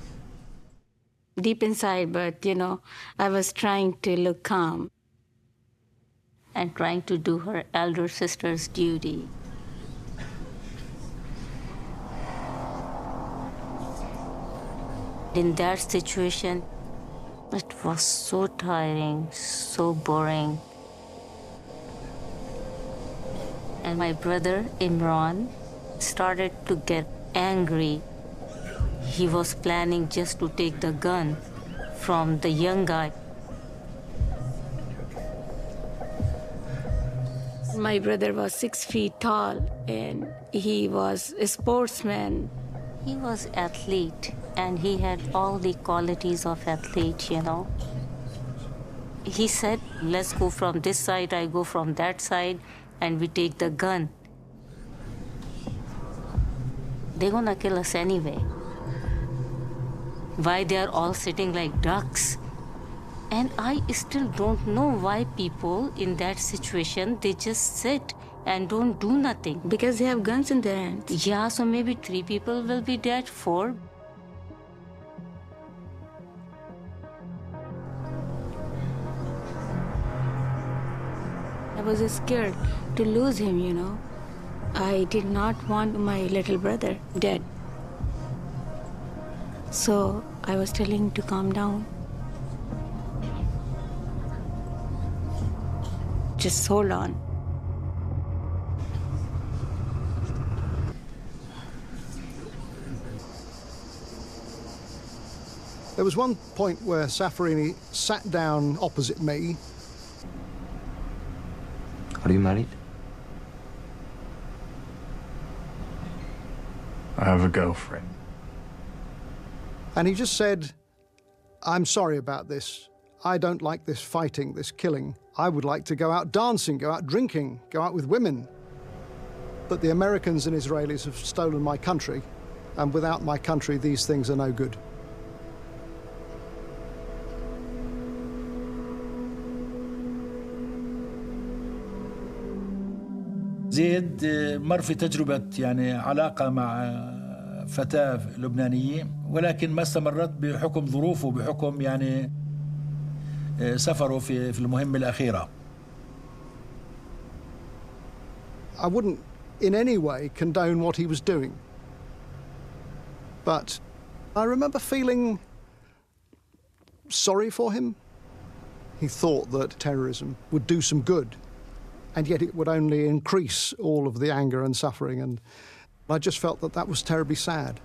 Deep inside, but you know, I was trying to look calm. And trying to do her elder sister's duty. In that situation, it was so tiring, so boring. And my brother, Imran, started to get angry. He was planning just to take the gun from the young guy. My brother was 6 feet tall, and he was a sportsman. He was athlete, and he had all the qualities of athlete, you know. He said, let's go from this side, I go from that side, and we take the gun. They're gonna kill us anyway. Why they are all sitting like ducks? And I still don't know why people in that situation, they just sit and don't do nothing. Because they have guns in their hands. Yeah, so maybe 3 people will be dead, 4. I was scared to lose him, you know. I did not want my little brother dead. So I was telling him to calm down. Just hold on. There was one point where Safarini sat down opposite me. Are you married? I have a girlfriend. And he just said, I'm sorry about this. I don't like this fighting, this killing. I would like to go out dancing, go out drinking, go out with women. But the Americans and Israelis have stolen my country, and without my country, these things are no good. زيد مر في تجربة يعني علاقة مع فتاة لبنانية، ولكن ما استمرت بحكم ظروفه، بحكم يعني سفره في المهمة الأخيرة. I wouldn't in any way condone what he was doing. But I remember feeling sorry for him. He thought that terrorism would do some good, and yet it would only increase all of the anger and suffering, and I just felt that that was terribly sad.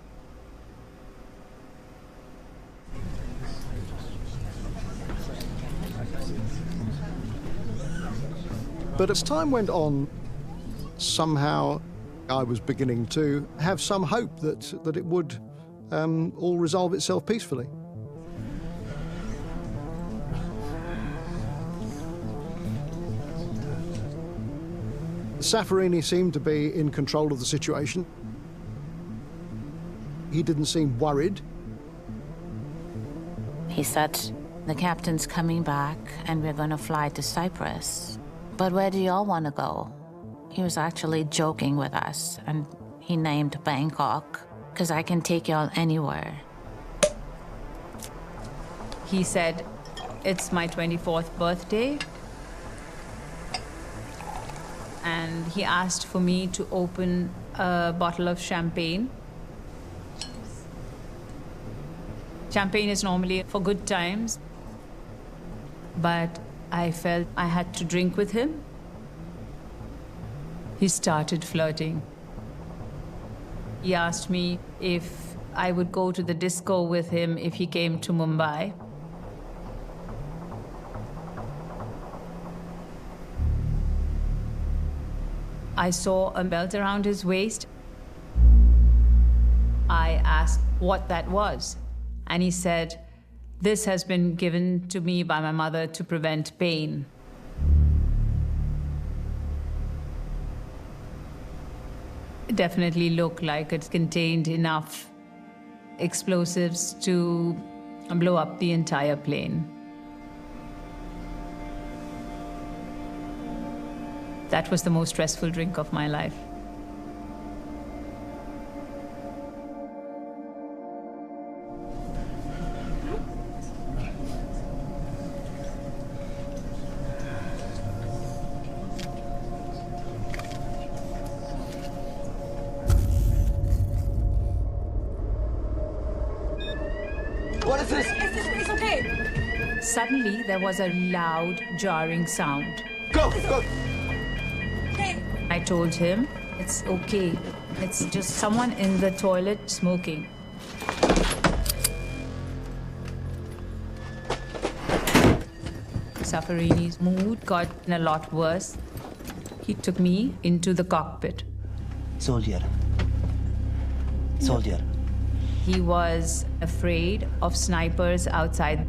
But as time went on, somehow I was beginning to have some hope that it would all resolve itself peacefully. Safarini seemed to be in control of the situation. He didn't seem worried. He said, the captain's coming back and we're going to fly to Cyprus. But where do y'all want to go? He was actually joking with us, and he named Bangkok, because I can take y'all anywhere. He said, it's my 24th birthday. And he asked for me to open a bottle of champagne. Champagne is normally for good times, but I felt I had to drink with him. He started flirting. He asked me if I would go to the disco with him if he came to Mumbai. I saw a belt around his waist. I asked what that was, and he said, "This has been given to me by my mother to prevent pain." It definitely looked like it contained enough explosives to blow up the entire plane. That was the most stressful drink of my life. What is this? It's okay. Suddenly, there was a loud, jarring sound. Go! I told him, it's okay. It's just someone in the toilet smoking. Safarini's mood got a lot worse. He took me into the cockpit. Soldier. He was afraid of snipers outside.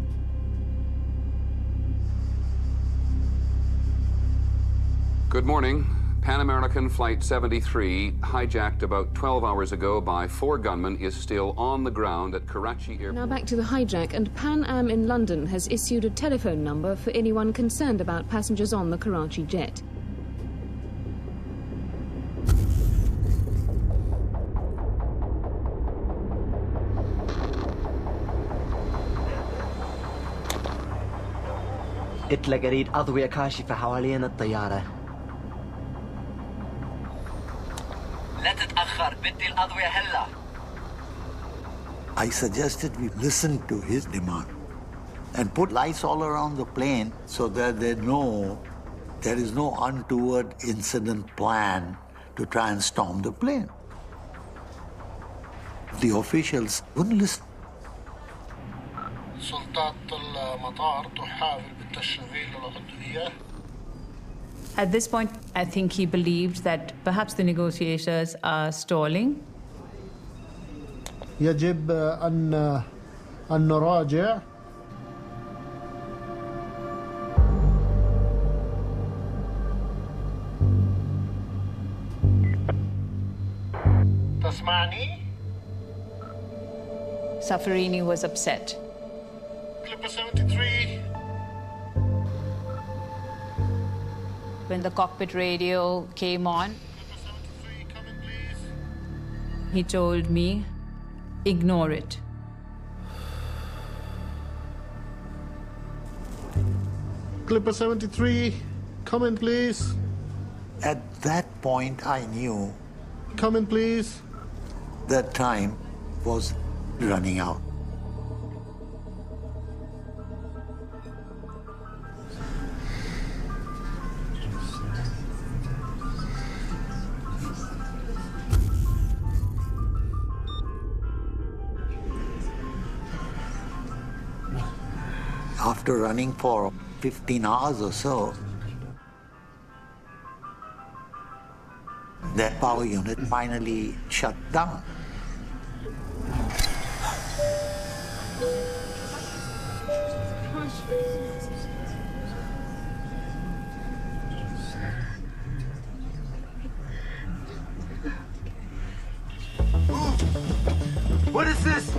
Good morning. Pan American Flight 73, hijacked about 12 hours ago by 4 gunmen, is still on the ground at Karachi Airport. Now back to the hijack, and Pan Am in London has issued a telephone number for anyone concerned about passengers on the Karachi jet. اطلق اريد اضوية كاشفة حوالين الطيارة. لا تتأخر، بدي الأضوية هلا. I suggested we listen to his demand and put lights all around the plane so that they know there is no untoward incident plan to try and storm the plane. The officials wouldn't listen. سلطات المطار تحاول بالتشغيل العضوية. At this point, I think he believed that perhaps the negotiators are stalling. يجب أن نراجع تسمعني؟ Safarini was upset. Clipper 73. When the cockpit radio came on, he told me, ignore it. Clipper 73, come in, please. At that point, I knew Come in, please. that time was running out. After running for 15 hours or so, that power unit finally shut down. What is this?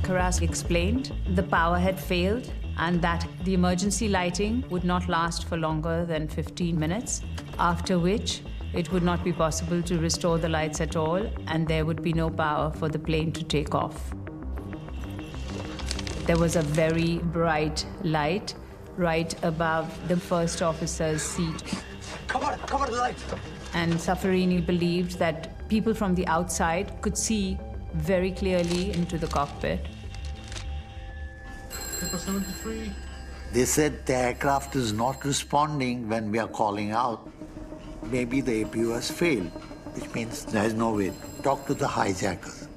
Karachi explained the power had failed and that the emergency lighting would not last for longer than 15 minutes, after which it would not be possible to restore the lights at all and there would be no power for the plane to take off. There was a very bright light right above the first officer's seat. Cover the light. And Safarini believed that people from the outside could see very clearly into the cockpit. Clipper 73. They said the aircraft is not responding when we are calling out. Maybe the APU has failed, which means there is no way. Talk to the hijackers.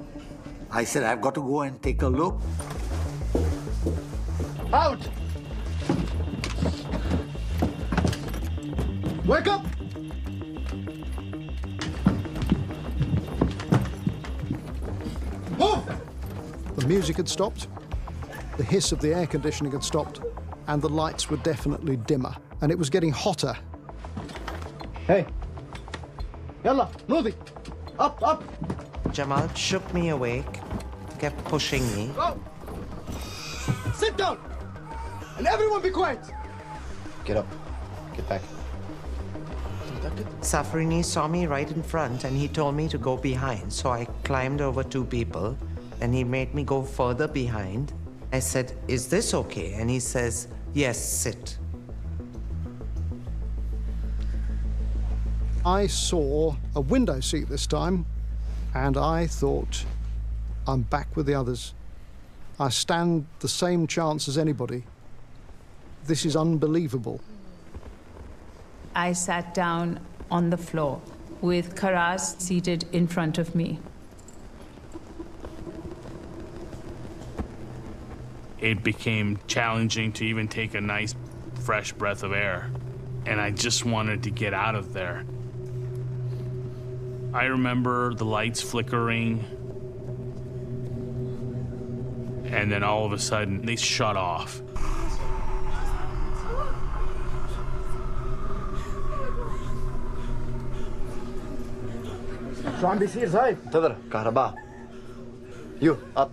I said, I've got to go and take a look. Out! Wake up! Move! The music had stopped, the hiss of the air conditioning had stopped, and the lights were definitely dimmer, and it was getting hotter. Hey! Yalla, Nudi! Up! Jamal shook me awake, kept pushing me. Go! Sit down! And everyone be quiet! Get up. Get back. Safarini saw me right in front and he told me to go behind. So I climbed over two people and he made me go further behind. I said, is this okay? And he says, yes, sit. I saw a window seat this time, and I thought, I'm back with the others. I stand the same chance as anybody. This is unbelievable. I sat down on the floor with Karaz seated in front of me. It became challenging to even take a nice, fresh breath of air. And I just wanted to get out of there. I remember the lights flickering. And then all of a sudden, they shut off. شو عم بيصير زايد؟ انتظر كهرباء. You, up.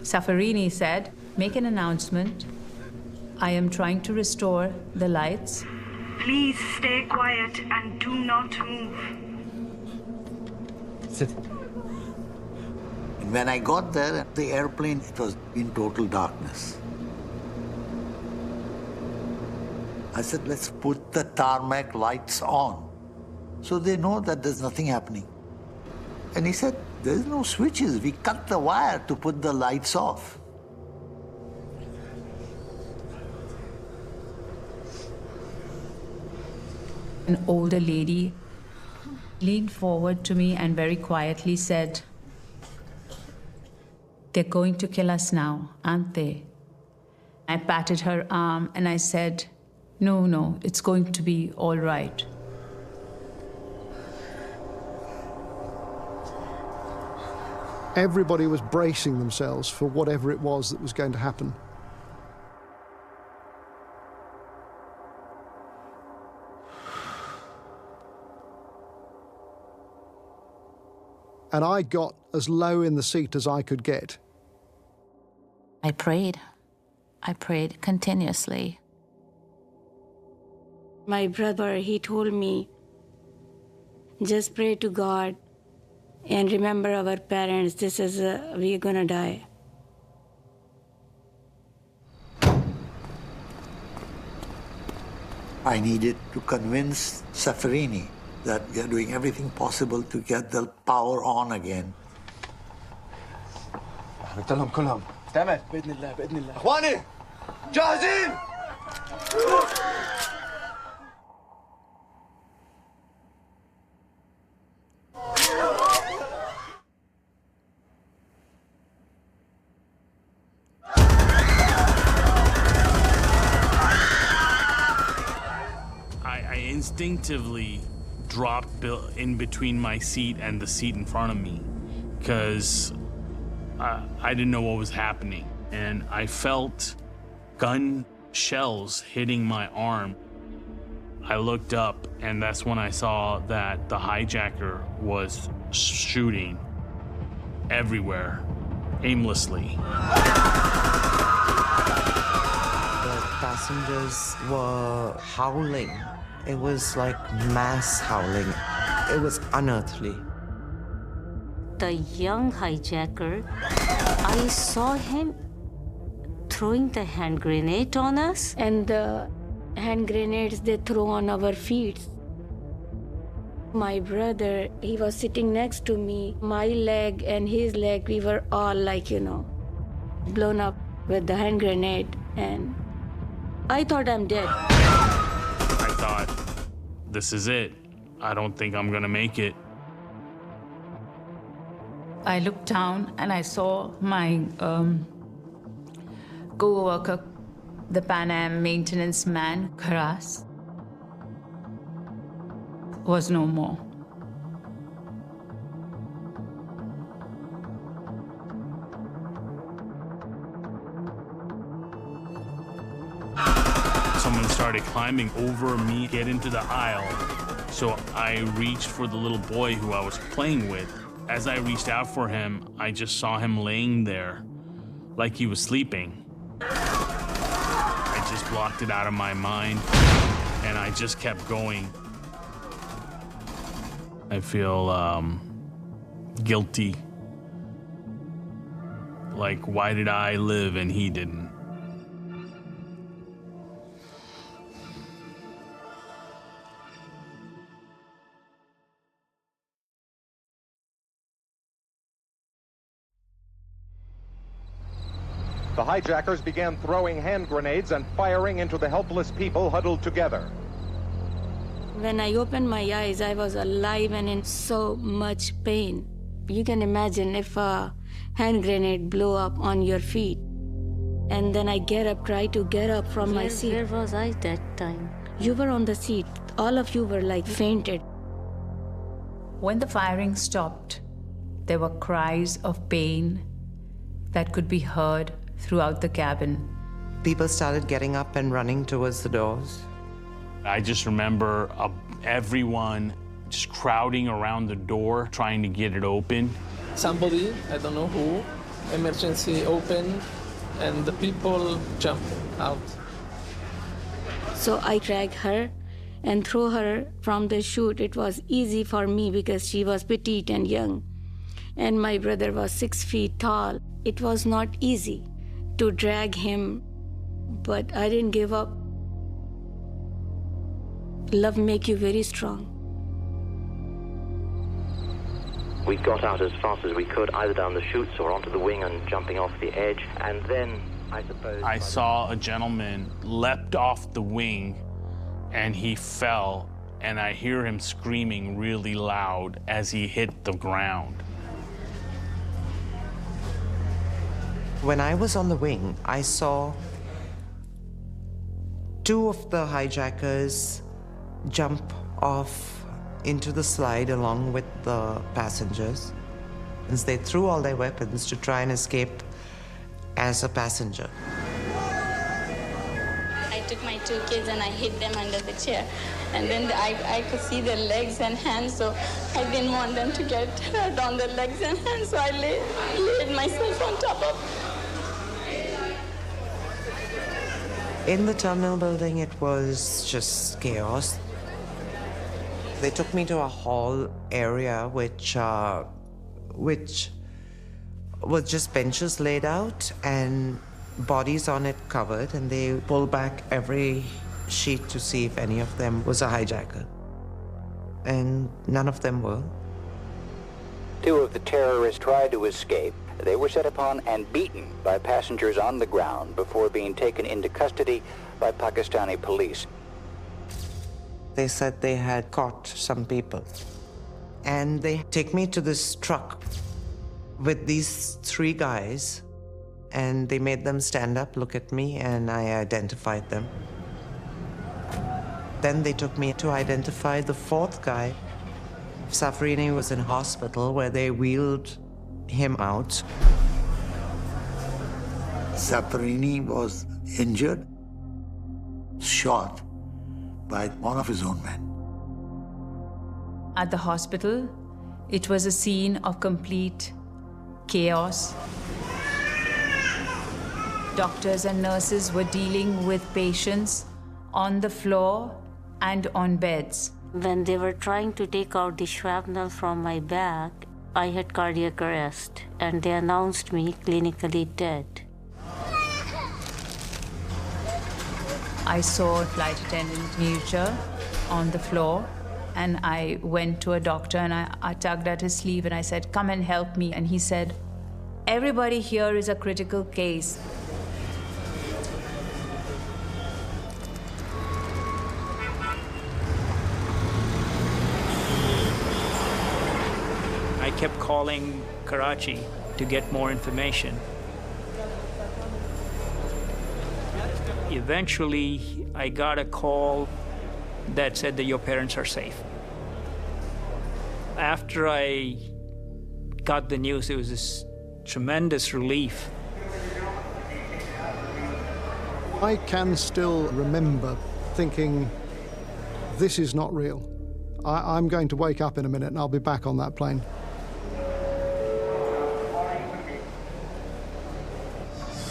Safarini said, make an announcement. I am trying to restore the lights. Please stay quiet and do not move. Sit. When I got there, the airplane, it was in total darkness. I said, let's put the tarmac lights on so they know that there's nothing happening. And he said, there's no switches. We cut the wire to put the lights off. An older lady leaned forward to me and very quietly said, they're going to kill us now, aren't they? I patted her arm and I said, no, it's going to be all right. Everybody was bracing themselves for whatever it was that was going to happen. And I got as low in the seat as I could get. I prayed. I prayed continuously. My brother, he told me, just pray to God and remember our parents. This is, we're gonna die. I needed to convince Safarini that we are doing everything possible to get the power on again. قلت لهم كلهم تمام باذن الله باذن الله اخواني جاهزين I instinctively dropped in between my seat and the seat in front of me because I didn't know what was happening. And I felt gun shells hitting my arm. I looked up, and that's when I saw that the hijacker was shooting everywhere, aimlessly. The passengers were howling. It was like mass howling. It was unearthly. The young hijacker, I saw him throwing the hand grenade on us. And the hand grenades they throw on our feet. My brother, he was sitting next to me. My leg and his leg, we were all like, blown up with the hand grenade. And I thought I'm dead. I thought, this is it. I don't think I'm gonna make it. I looked down and I saw my co-worker, the Pan Am maintenance man, Karas, was no more. Someone started climbing over me, get into the aisle. So I reached for the little boy who I was playing with. As I reached out for him, I just saw him laying there like he was sleeping. I just blocked it out of my mind, and I just kept going. I feel guilty. Like, why did I live and he didn't? The hijackers began throwing hand grenades and firing into the helpless people huddled together. When I opened my eyes, I was alive and in so much pain. You can imagine if a hand grenade blew up on your feet. And then I try to get up from my seat. Where was I that time? You were on the seat. All of you were like fainted. When the firing stopped, there were cries of pain that could be heard throughout the cabin. People started getting up and running towards the doors. I just remember everyone just crowding around the door, trying to get it open. Somebody, I don't know who, emergency open, and the people jump out. So I dragged her and threw her from the chute. It was easy for me because she was petite and young. And my brother was 6 feet tall. It was not easy to drag him, but I didn't give up. Love makes you very strong. We got out as fast as we could, either down the chutes or onto the wing and jumping off the edge. And then, I suppose... I saw a gentleman leapt off the wing and he fell, and I hear him screaming really loud as he hit the ground. When I was on the wing, I saw 2 of the hijackers jump off into the slide along with the passengers. And they threw all their weapons to try and escape as a passenger. I took my two kids and I hid them under the chair. And then I could see their legs and hands, so I didn't want them to get hurt on their legs and hands, so I laid myself on top of. In the terminal building, it was just chaos. They took me to a hall area which was just benches laid out and bodies on it covered, and they pulled back every sheet to see if any of them was a hijacker. And none of them were. Two of the terrorists tried to escape. They were set upon and beaten by passengers on the ground before being taken into custody by Pakistani police. They said they had caught some people. And they take me to this truck with these three guys, and they made them stand up, look at me, and I identified them. Then they took me to identify the fourth guy. Safrini was in hospital where they wheeled him out. Safrini was injured, shot by one of his own men. At the hospital, it was a scene of complete chaos. Doctors and nurses were dealing with patients on the floor and on beds. When they were trying to take out the shrapnel from my back, I had cardiac arrest, and they announced me clinically dead. I saw a flight attendant Mirza on the floor, and I went to a doctor and I tugged at his sleeve and I said, "Come and help me." And he said, "Everybody here is a critical case." I kept calling Karachi to get more information. Eventually, I got a call that said that your parents are safe. After I got the news, it was this tremendous relief. I can still remember thinking, this is not real. I'm going to wake up in a minute and I'll be back on that plane.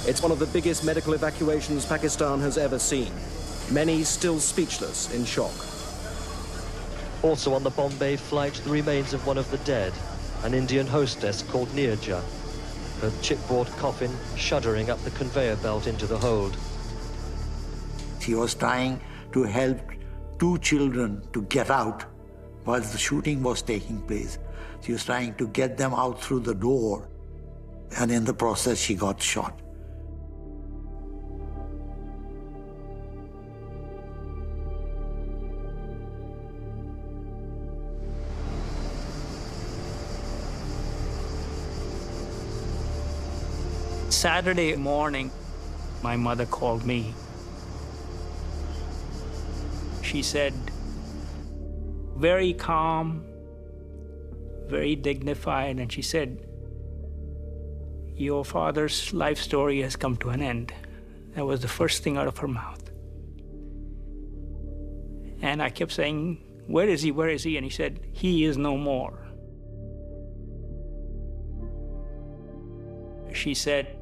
It's one of the biggest medical evacuations Pakistan has ever seen. Many still speechless in shock. Also on the Bombay flight, the remains of one of the dead, an Indian hostess called Nirja, her chipboard coffin shuddering up the conveyor belt into the hold. She was trying to help two children to get out while the shooting was taking place. She was trying to get them out through the door, and in the process, she got shot. Saturday morning, my mother called me. She said, very calm, very dignified, and she said, "Your father's life story has come to an end." That was the first thing out of her mouth. And I kept saying, "Where is he? Where is he?" And he said, "He is no more." She said,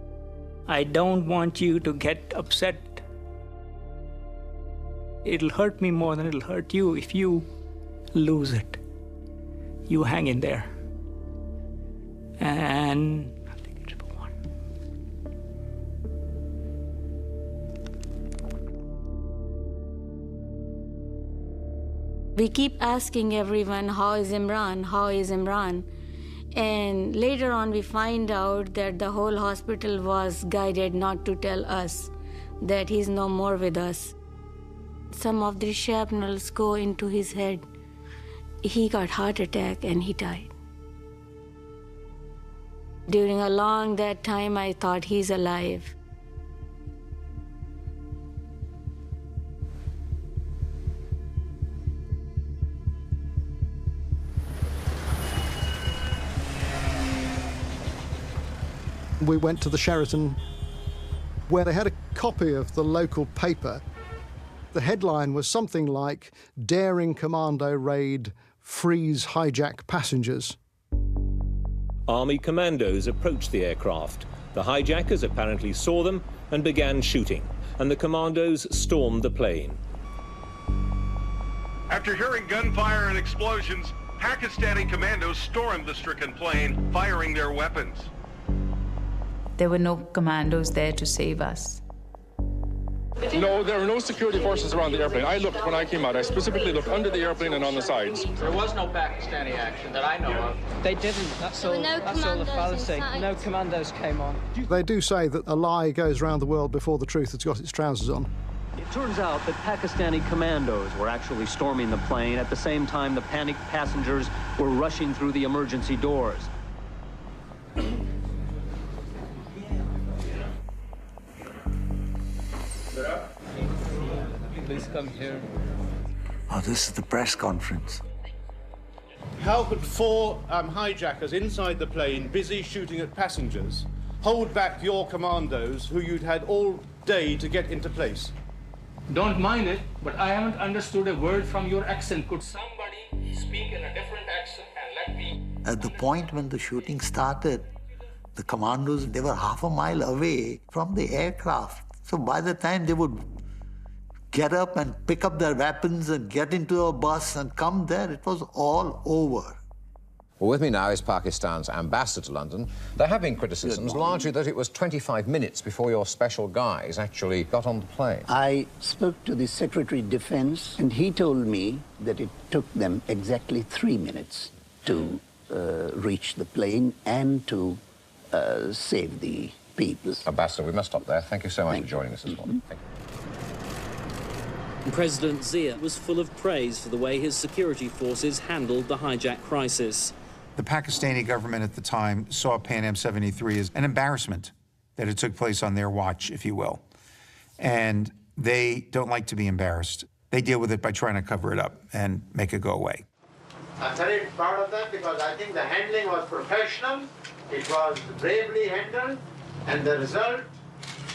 "I don't want you to get upset. It'll hurt me more than it'll hurt you if you lose it. You hang in there." And I'll take a sip of water. We keep asking everyone, how is Imran? How is Imran? And later on, we find out that the whole hospital was guided not to tell us that he's no more with us. Some of the shrapnels go into his head. He got heart attack and he died. During a long that time, I thought he's alive. We went to the Sheraton where they had a copy of the local paper The headline was something like, "Daring Commando Raid Frees Hijack Passengers." Army commandos approached the aircraft. The hijackers apparently saw them and began shooting, and the commandos stormed the plane. After hearing gunfire and explosions, Pakistani commandos stormed the stricken plane, firing their weapons. There were no commandos there to save us. No, there were no security forces around the airplane. I looked when I came out. I specifically looked under the airplane and on the sides. There was no Pakistani action that I know of. They didn't. That's all the fallacy. No commandos came on. They do say that a lie goes round the world before the truth has got its trousers on. It turns out that Pakistani commandos were actually storming the plane at the same time the panicked passengers were rushing through the emergency doors. Please come here. Oh, this is the press conference. How could four hijackers inside the plane, busy shooting at passengers, hold back your commandos who you'd had all day to get into place? Don't mind it, but I haven't understood a word from your accent. Could somebody speak in a different accent and let me... At the point when the shooting started, the commandos, they were half a mile away from the aircraft. So by the time they would get up and pick up their weapons and get into a bus and come there, it was all over. Well, with me now is Pakistan's ambassador to London. There have been criticisms, largely that it was 25 minutes before your special guys actually got on the plane. I spoke to the Secretary of Defense, and he told me that it took them exactly 3 minutes to reach the plane and to save the people. Ambassador, we must stop there. Thank you so much for joining us this morning. Thank you. President Zia was full of praise for the way his security forces handled the hijack crisis. The Pakistani government at the time saw Pan Am 73 as an embarrassment that it took place on their watch, if you will. And they don't like to be embarrassed. They deal with it by trying to cover it up and make it go away. I'm very proud of that because I think the handling was professional, it was bravely handled, and the result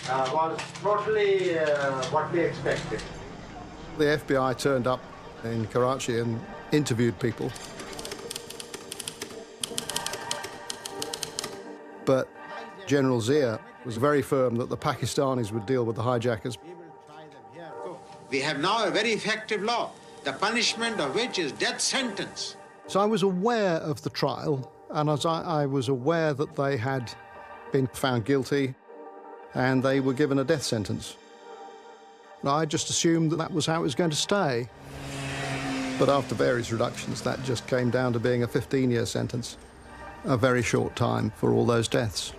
was totally what we expected. The FBI turned up in Karachi and interviewed people. But General Zia was very firm that the Pakistanis would deal with the hijackers. We have now a very effective law, the punishment of which is death sentence. So I was aware of the trial, and as I was aware that they had been found guilty and they were given a death sentence. I just assumed that that was how it was going to stay. But after various reductions, that just came down to being a 15-year sentence. A very short time for all those deaths.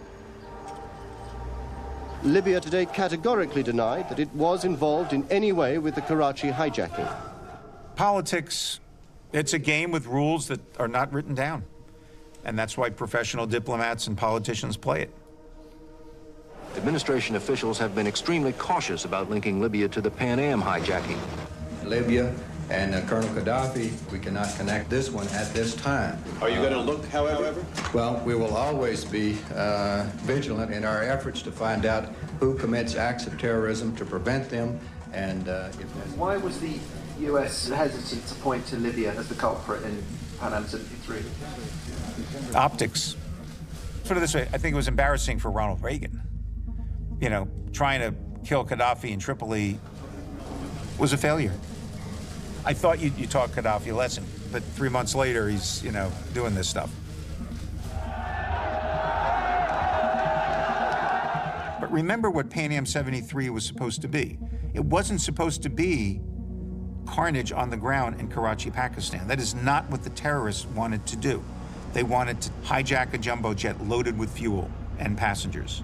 Libya today categorically denied that it was involved in any way with the Karachi hijacking. Politics, it's a game with rules that are not written down. And that's why professional diplomats and politicians play it. Administration officials have been extremely cautious about linking Libya to the Pan Am hijacking. Libya and Colonel Gaddafi, we cannot connect this one at this time. Are you going to look, however? Well, we will always be vigilant in our efforts to find out who commits acts of terrorism, to prevent them, and Why was the U.S. hesitant to point to Libya as the culprit in Pan Am 73? Optics. Put it this way, I think it was embarrassing for Ronald Reagan. You know, trying to kill Gaddafi in Tripoli was a failure. I thought you taught Gaddafi a lesson, but 3 months later, he's, doing this stuff. But remember what Pan Am 73 was supposed to be. It wasn't supposed to be carnage on the ground in Karachi, Pakistan. That is not what the terrorists wanted to do. They wanted to hijack a jumbo jet loaded with fuel and passengers,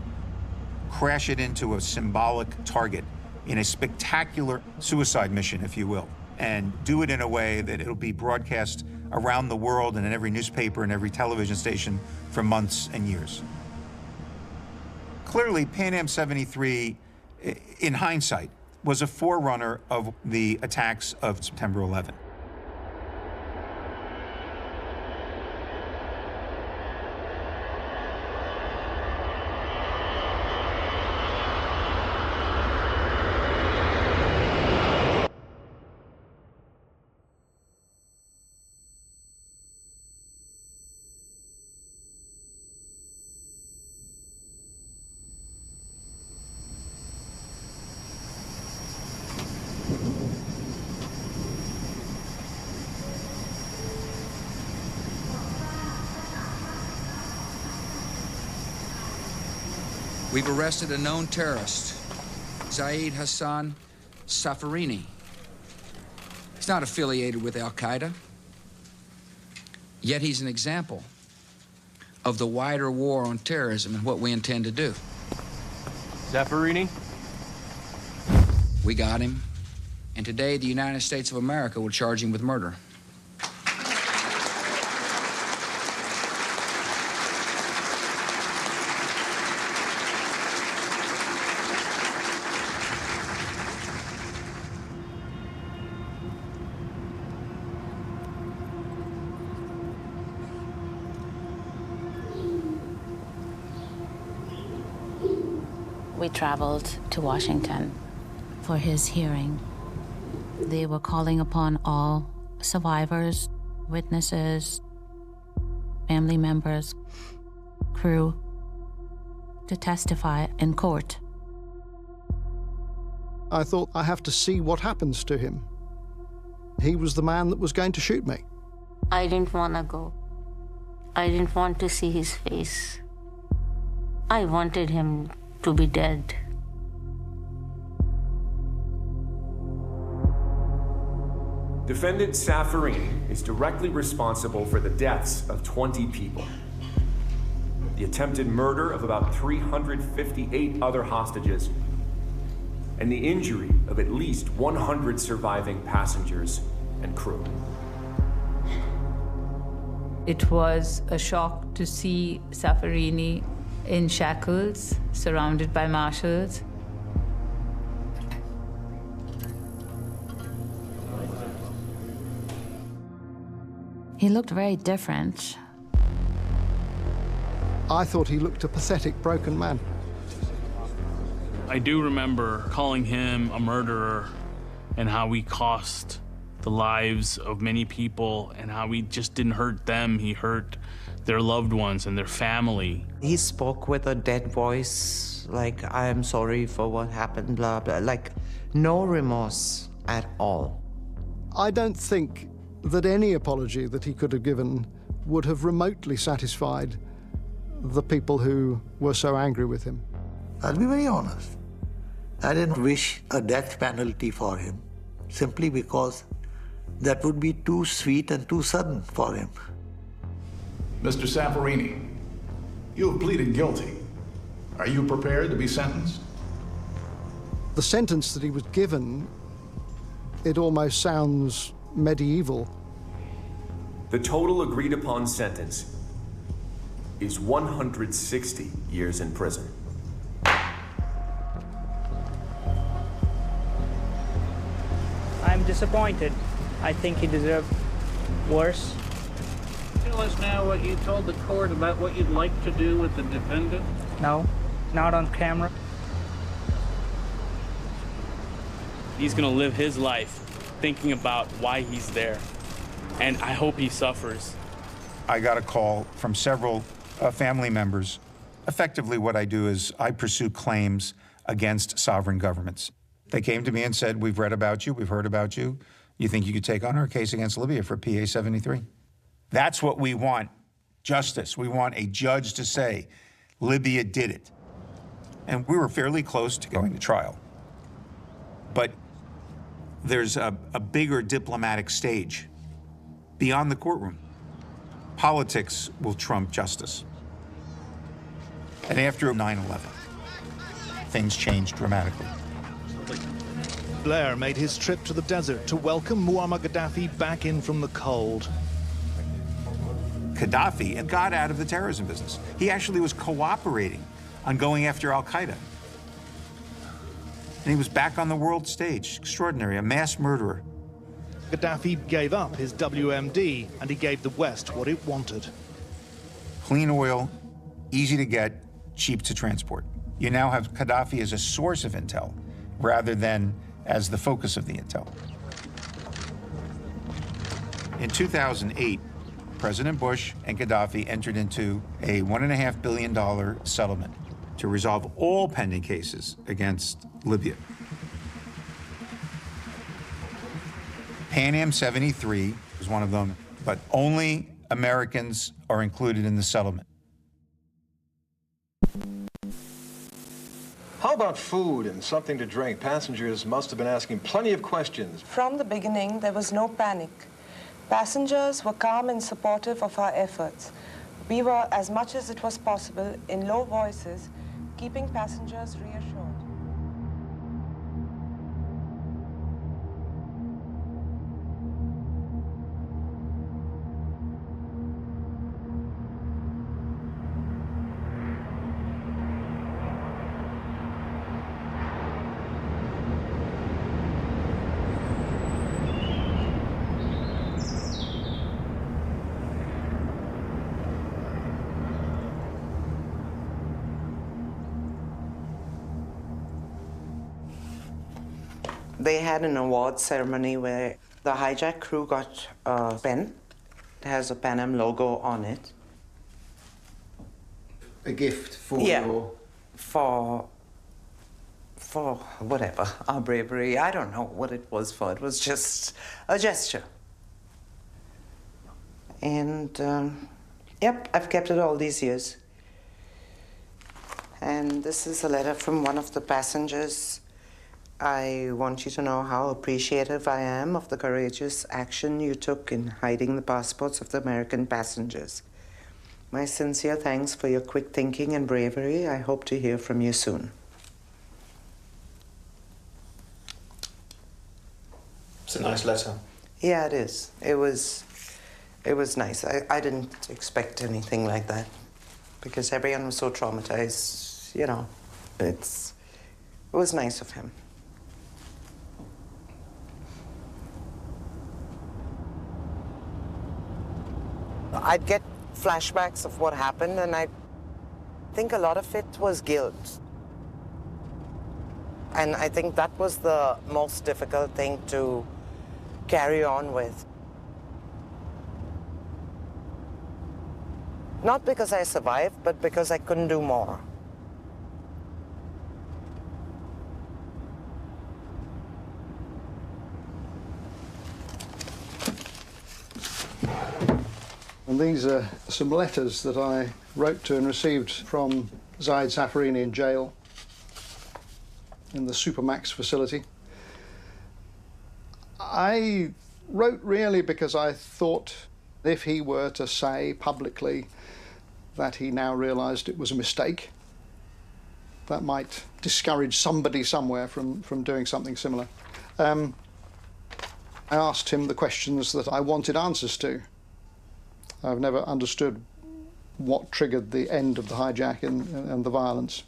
crash it into a symbolic target in a spectacular suicide mission, if you will, and do it in a way that it'll be broadcast around the world and in every newspaper and every television station for months and years. Clearly, Pan Am 73, in hindsight, was a forerunner of the attacks of September 11. We've arrested a known terrorist, Zaid Hassan Safarini. He's not affiliated with Al-Qaeda, yet he's an example of the wider war on terrorism and what we intend to do. Safarini? We got him, and today the United States of America will charge him with murder. We traveled to Washington for his hearing. They were calling upon all survivors, witnesses, family members, crew, to testify in court. I thought, I have to see what happens to him. He was the man that was going to shoot me. I didn't want to go. I didn't want to see his face. I wanted him to be dead. Defendant Safarini is directly responsible for the deaths of 20 people, the attempted murder of about 358 other hostages, and the injury of at least 100 surviving passengers and crew. It was a shock to see Safarini in shackles, surrounded by marshals. He looked very different. I thought he looked a pathetic, broken man. I do remember calling him a murderer and how he cost the lives of many people and how he just didn't hurt them, he hurt their loved ones and their family. He spoke with a dead voice, like, I am sorry for what happened, blah, blah, like, no remorse at all. I don't think that any apology that he could have given would have remotely satisfied the people who were so angry with him. I'll be very honest. I didn't wish a death penalty for him, simply because that would be too sweet and too sudden for him. Mr. Safarini, you have pleaded guilty. Are you prepared to be sentenced? The sentence that he was given, it almost sounds medieval. The total agreed upon sentence is 160 years in prison. I'm disappointed. I think he deserved worse. Tell us now what you told the court about what you'd like to do with the defendant? No, not on camera. He's gonna live his life thinking about why he's there. And I hope he suffers. I got a call from several family members. Effectively, what I do is I pursue claims against sovereign governments. They came to me and said, we've read about you, we've heard about you. You think you could take on our case against Libya for PA 73? That's what we want, justice. We want a judge to say, Libya did it. And we were fairly close to going to trial. But there's a bigger diplomatic stage beyond the courtroom. Politics will trump justice. And after 9/11, things changed dramatically. Blair made his trip to the desert to welcome Muammar Gaddafi back in from the cold. Gaddafi got out of the terrorism business. He actually was cooperating on going after Al-Qaeda. And he was back on the world stage. Extraordinary, a mass murderer. Gaddafi gave up his WMD, and he gave the West what it wanted. Clean oil, easy to get, cheap to transport. You now have Gaddafi as a source of intel, rather than as the focus of the intel. In 2008, President Bush and Gaddafi entered into a $1.5 billion settlement to resolve all pending cases against Libya. Pan Am 73 was one of them, but only Americans are included in the settlement. How about food and something to drink? Passengers must have been asking plenty of questions. From the beginning, there was no panic. Passengers were calm and supportive of our efforts. We were, as much as it was possible, in low voices, keeping passengers reassured. They had an award ceremony where the Hijack crew got a pen. It has a Pan Am logo on it. A gift for your... For whatever, our bravery. I don't know what it was for. It was just a gesture. And, yep, I've kept it all these years. And this is a letter from one of the passengers. I want you to know how appreciative I am of the courageous action you took in hiding the passports of the American passengers. My sincere thanks for your quick thinking and bravery. I hope to hear from you soon. It's a nice letter. Yeah, it is. It was nice. I didn't expect anything like that because everyone was so traumatized, you know. It was nice of him. I'd get flashbacks of what happened, and I think a lot of it was guilt. And I think that was the most difficult thing to carry on with. Not because I survived, but because I couldn't do more. And these are some letters that I wrote to and received from Zaid Safarini in jail in the Supermax facility. I wrote really because I thought if he were to say publicly that he now realised it was a mistake, that might discourage somebody somewhere from doing something similar. I asked him the questions that I wanted answers to. I've never understood what triggered the end of the hijack and the violence.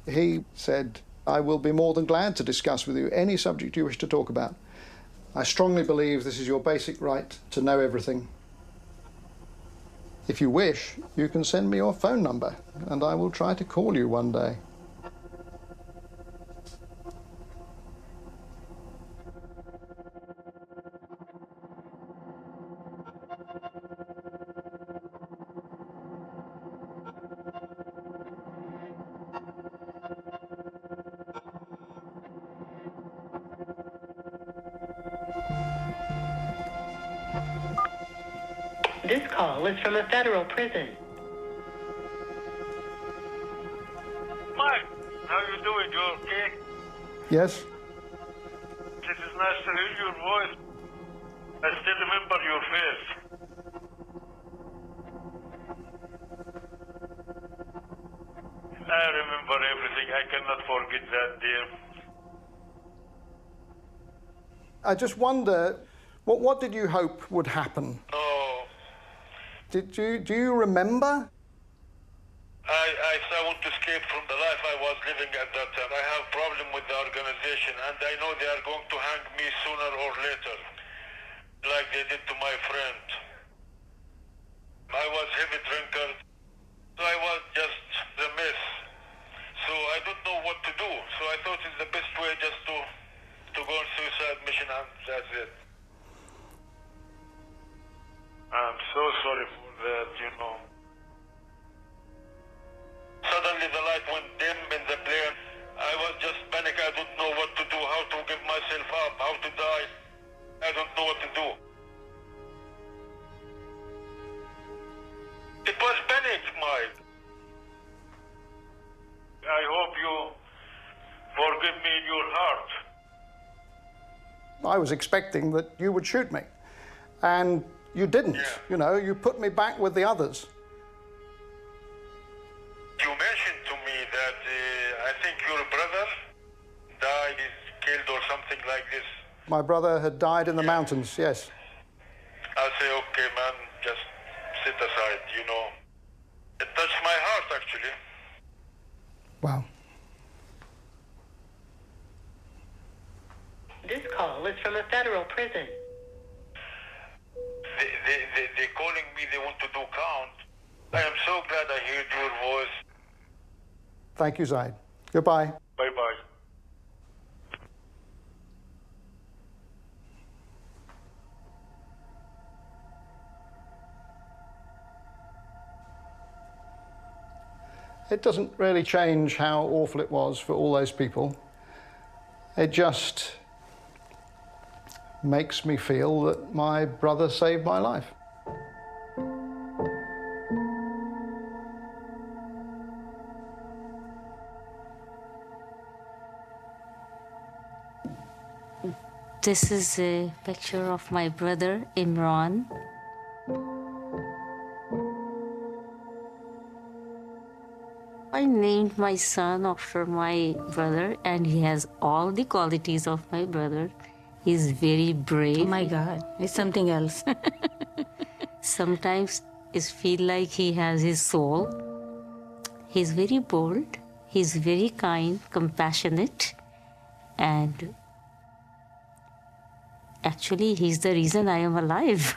He said, I will be more than glad to discuss with you any subject you wish to talk about. I strongly believe this is your basic right to know everything. If you wish, you can send me your phone number, and I will try to call you one day. This call is from a federal prison. Mike, how you doing? You okay? Yes? It is nice to hear your voice. I still remember your face. I remember everything. I cannot forget that, dear. I just wonder, what did you hope would happen? Oh. Do you remember? I want to escape from the life I was living at that time. I have problem with the organization, and I know they are going to hang me sooner or later, like they did to my friend. I was heavy drinker. I was just a mess. So I don't know what to do. So I thought it's the best way just to go on suicide mission, and that's it. I'm so sorry for that, you know. Suddenly the light went dim in the plane. I was just panic. I don't know what to do, how to give myself up, how to die. I don't know what to do. It was panic, Mike. I was expecting that you would shoot me. And you didn't, you know, you put me back with the others. You mentioned to me that I think your brother died, is killed or something like this. My brother had died in the mountains, yes. I say, okay, man, just sit aside, you know. It touched my heart, actually. Wow. This call is from a federal prison. They're calling me, they want to do count. I am so glad I heard your voice. Thank you, Zaid. Goodbye. Bye-bye. It doesn't really change how awful it was for all those people. It just makes me feel that my brother saved my life. This is a picture of my brother, Imran. I named my son after my brother, and he has all the qualities of my brother. He's very brave. Oh my God, it's something else. Sometimes it feels like he has his soul. He's very bold. He's very kind, compassionate, and actually, he's the reason I am alive.